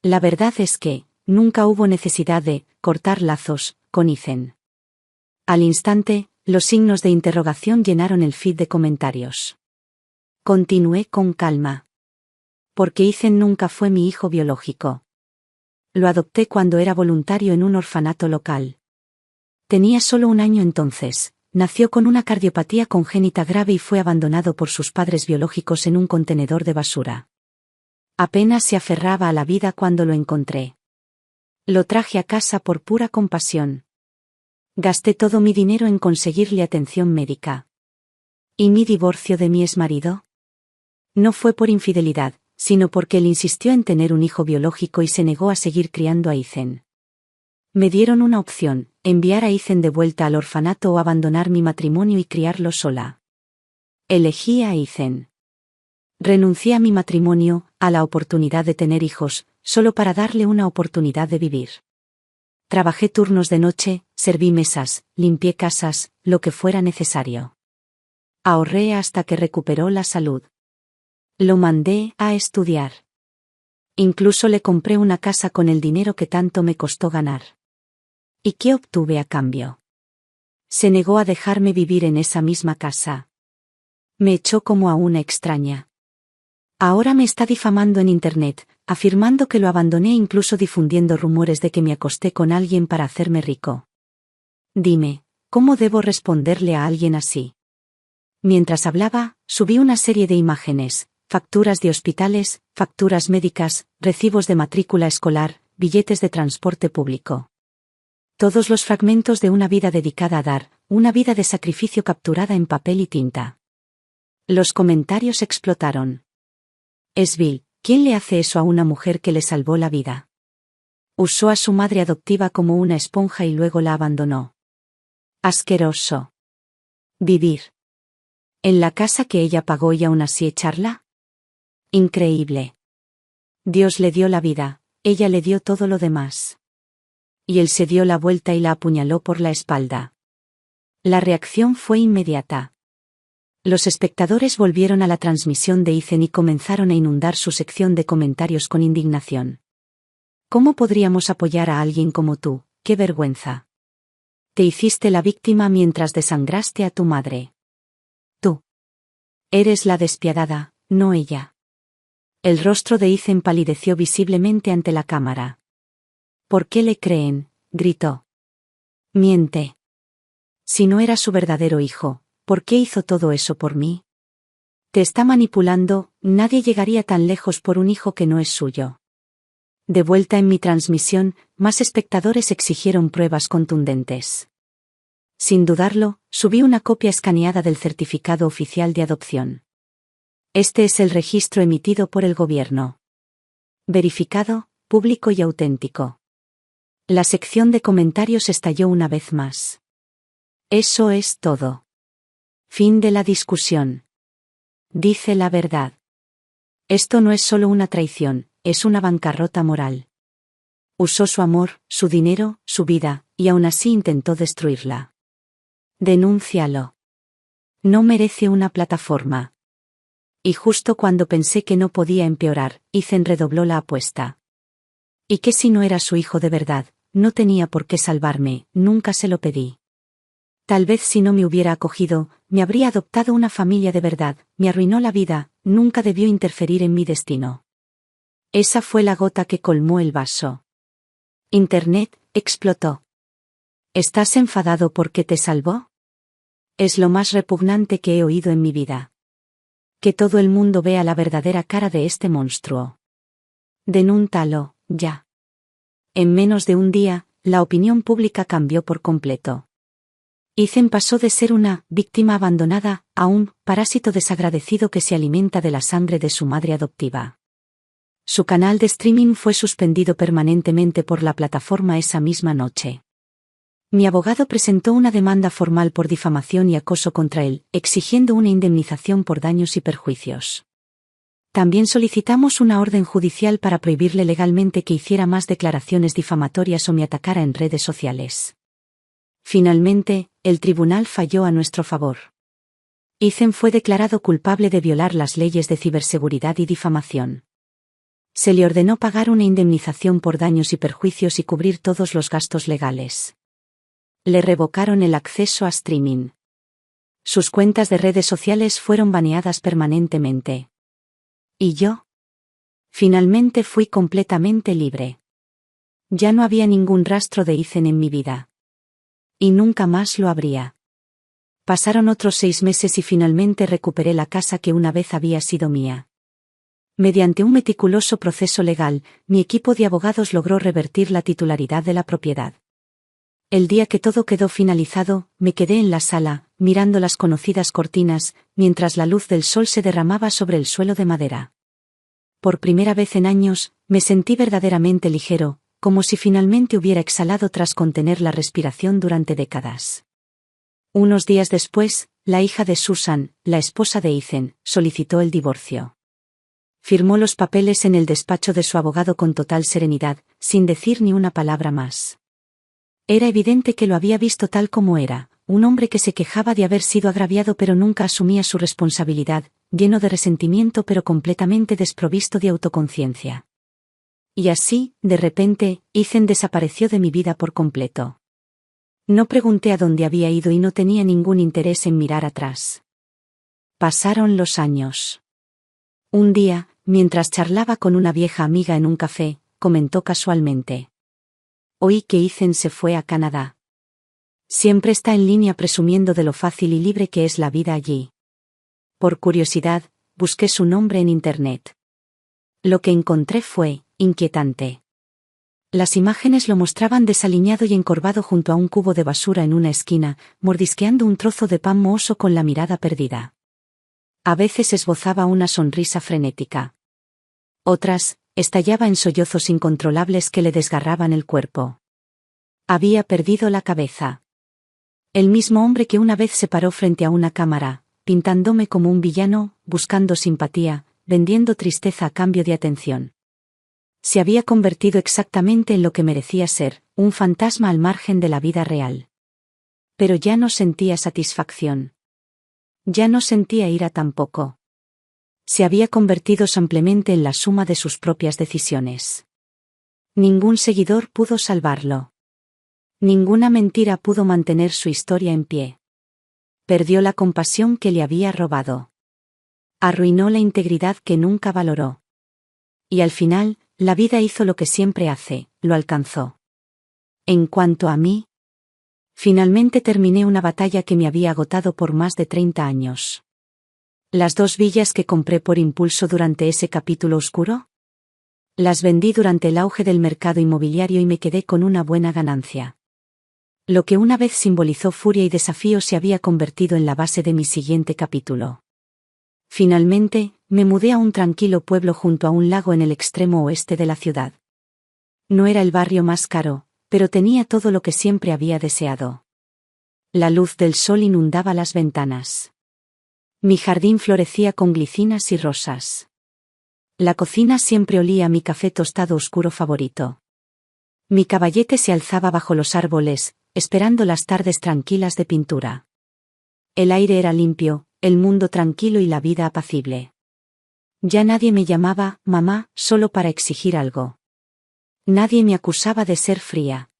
[SPEAKER 1] La verdad es que, nunca hubo necesidad de cortar lazos con Ethan. Al instante, los signos de interrogación llenaron el feed de comentarios. Continué con calma. Porque Ethan nunca fue mi hijo biológico. Lo adopté cuando era voluntario en un orfanato local. Tenía solo 1 año entonces. Nació con una cardiopatía congénita grave y fue abandonado por sus padres biológicos en un contenedor de basura. Apenas se aferraba a la vida cuando lo encontré. Lo traje a casa por pura compasión. Gasté todo mi dinero en conseguirle atención médica. ¿Y mi divorcio de mi exmarido? No fue por infidelidad, sino porque él insistió en tener un hijo biológico y se negó a seguir criando a Ethan. Me dieron una opción, enviar a Ethan de vuelta al orfanato o abandonar mi matrimonio y criarlo sola. Elegí a Ethan. Renuncié a mi matrimonio, a la oportunidad de tener hijos, solo para darle una oportunidad de vivir. Trabajé turnos de noche, serví mesas, limpié casas, lo que fuera necesario. Ahorré hasta que recuperó la salud. Lo mandé a estudiar. Incluso le compré una casa con el dinero que tanto me costó ganar. ¿Y qué obtuve a cambio? Se negó a dejarme vivir en esa misma casa. Me echó como a una extraña. Ahora me está difamando en internet, afirmando que lo abandoné e incluso difundiendo rumores de que me acosté con alguien para hacerme rico. Dime, ¿cómo debo responderle a alguien así? Mientras hablaba, subí una serie de imágenes, facturas de hospitales, facturas médicas, recibos de matrícula escolar, billetes de transporte público. Todos los fragmentos de una vida dedicada a dar, una vida de sacrificio capturada en papel y tinta. Los comentarios explotaron. Es vil, ¿quién le hace eso a una mujer que le salvó la vida? Usó a su madre adoptiva como una esponja y luego la abandonó. Asqueroso. Vivir. ¿En la casa que ella pagó y aún así echarla? Increíble. Dios le dio la vida, ella le dio todo lo demás. Y él se dio la vuelta y la apuñaló por la espalda. La reacción fue inmediata. Los espectadores volvieron a la transmisión de Ethan y comenzaron a inundar su sección de comentarios con indignación. ¿Cómo podríamos apoyar a alguien como tú? ¡Qué vergüenza! Te hiciste la víctima mientras desangraste a tu madre. Tú. Eres la despiadada, no ella. El rostro de Ethan palideció visiblemente ante la cámara. ¿Por qué le creen? Gritó. Miente. Si no era su verdadero hijo, ¿por qué hizo todo eso por mí? Te está manipulando, nadie llegaría tan lejos por un hijo que no es suyo. De vuelta en mi transmisión, más espectadores exigieron pruebas contundentes. Sin dudarlo, subí una copia escaneada del certificado oficial de adopción. Este es el registro emitido por el gobierno. Verificado, público y auténtico. La sección de comentarios estalló una vez más. Eso es todo. Fin de la discusión. Dice la verdad. Esto no es solo una traición, es una bancarrota moral. Usó su amor, su dinero, su vida, y aún así intentó destruirla. Denúncialo. No merece una plataforma. Y justo cuando pensé que no podía empeorar, Ethan redobló la apuesta. ¿Y qué si no era su hijo de verdad? No tenía por qué salvarme, nunca se lo pedí. Tal vez si no me hubiera acogido, me habría adoptado una familia de verdad, me arruinó la vida, nunca debió interferir en mi destino. Esa fue la gota que colmó el vaso. Internet explotó. ¿Estás enfadado porque te salvó? Es lo más repugnante que he oído en mi vida. Que todo el mundo vea la verdadera cara de este monstruo. Denúntalo, ya. En menos de un día, la opinión pública cambió por completo. Ethan pasó de ser una víctima abandonada a un parásito desagradecido que se alimenta de la sangre de su madre adoptiva. Su canal de streaming fue suspendido permanentemente por la plataforma esa misma noche. Mi abogado presentó una demanda formal por difamación y acoso contra él, exigiendo una indemnización por daños y perjuicios. También solicitamos una orden judicial para prohibirle legalmente que hiciera más declaraciones difamatorias o me atacara en redes sociales. Finalmente, el tribunal falló a nuestro favor. Ethan fue declarado culpable de violar las leyes de ciberseguridad y difamación. Se le ordenó pagar una indemnización por daños y perjuicios y cubrir todos los gastos legales. Le revocaron el acceso a streaming. Sus cuentas de redes sociales fueron baneadas permanentemente. ¿Y yo? Finalmente fui completamente libre. Ya no había ningún rastro de Ethan en mi vida. Y nunca más lo habría. Pasaron otros 6 meses y finalmente recuperé la casa que una vez había sido mía. Mediante un meticuloso proceso legal, mi equipo de abogados logró revertir la titularidad de la propiedad. El día que todo quedó finalizado, me quedé en la sala, mirando las conocidas cortinas, mientras la luz del sol se derramaba sobre el suelo de madera. Por primera vez en años, me sentí verdaderamente ligero, como si finalmente hubiera exhalado tras contener la respiración durante décadas. Unos días después, la hija de Susan, la esposa de Ethan, solicitó el divorcio. Firmó los papeles en el despacho de su abogado con total serenidad, sin decir ni una palabra más. Era evidente que lo había visto tal como era, un hombre que se quejaba de haber sido agraviado pero nunca asumía su responsabilidad, lleno de resentimiento pero completamente desprovisto de autoconciencia. Y así, de repente, Ethan desapareció de mi vida por completo. No pregunté a dónde había ido y no tenía ningún interés en mirar atrás. Pasaron los años. Un día, mientras charlaba con una vieja amiga en un café, comentó casualmente: oí que Ethan se fue a Canadá. Siempre está en línea presumiendo de lo fácil y libre que es la vida allí. Por curiosidad, busqué su nombre en Internet. Lo que encontré fue inquietante. Las imágenes lo mostraban desaliñado y encorvado junto a un cubo de basura en una esquina, mordisqueando un trozo de pan mohoso con la mirada perdida. A veces esbozaba una sonrisa frenética. Otras, estallaba en sollozos incontrolables que le desgarraban el cuerpo. Había perdido la cabeza. El mismo hombre que una vez se paró frente a una cámara, pintándome como un villano, buscando simpatía, vendiendo tristeza a cambio de atención. Se había convertido exactamente en lo que merecía ser, un fantasma al margen de la vida real. Pero ya no sentía satisfacción. Ya no sentía ira tampoco. Se había convertido simplemente en la suma de sus propias decisiones. Ningún seguidor pudo salvarlo. Ninguna mentira pudo mantener su historia en pie. Perdió la compasión que le había robado. Arruinó la integridad que nunca valoró. Y al final, la vida hizo lo que siempre hace, lo alcanzó. En cuanto a mí, finalmente terminé una batalla que me había agotado por más de 30 años. ¿Las 2 villas que compré por impulso durante ese capítulo oscuro? Las vendí durante el auge del mercado inmobiliario y me quedé con una buena ganancia. Lo que una vez simbolizó furia y desafío se había convertido en la base de mi siguiente capítulo. Finalmente, me mudé a un tranquilo pueblo junto a un lago en el extremo oeste de la ciudad. No era el barrio más caro, pero tenía todo lo que siempre había deseado. La luz del sol inundaba las ventanas. Mi jardín florecía con glicinas y rosas. La cocina siempre olía a mi café tostado oscuro favorito. Mi caballete se alzaba bajo los árboles, esperando las tardes tranquilas de pintura. El aire era limpio, el mundo tranquilo y la vida apacible. Ya nadie me llamaba mamá solo para exigir algo. Nadie me acusaba de ser fría.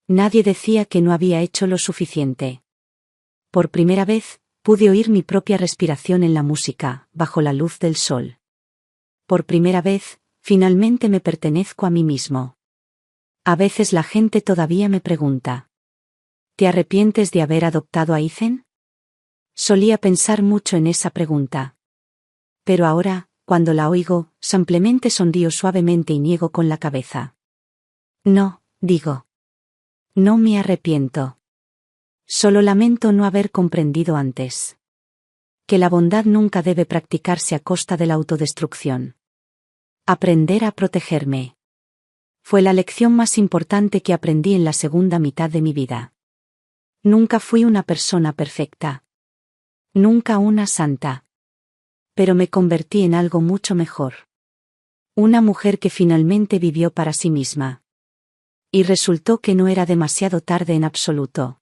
[SPEAKER 1] Nadie decía que no había hecho lo suficiente. Por primera vez, pude oír mi propia respiración en la música, bajo la luz del sol. Por primera vez, finalmente me pertenezco a mí mismo. A veces la gente todavía me pregunta: ¿te arrepientes de haber adoptado a Ethan? Solía pensar mucho en esa pregunta. Pero ahora, cuando la oigo, simplemente sonrío suavemente y niego con la cabeza. No, digo. No me arrepiento. Solo lamento no haber comprendido antes. Que la bondad nunca debe practicarse a costa de la autodestrucción. Aprender a protegerme. Fue la lección más importante que aprendí en la segunda mitad de mi vida. Nunca fui una persona perfecta. Nunca una santa. Pero me convertí en algo mucho mejor. Una mujer que finalmente vivió para sí misma. Y resultó que no era demasiado tarde en absoluto.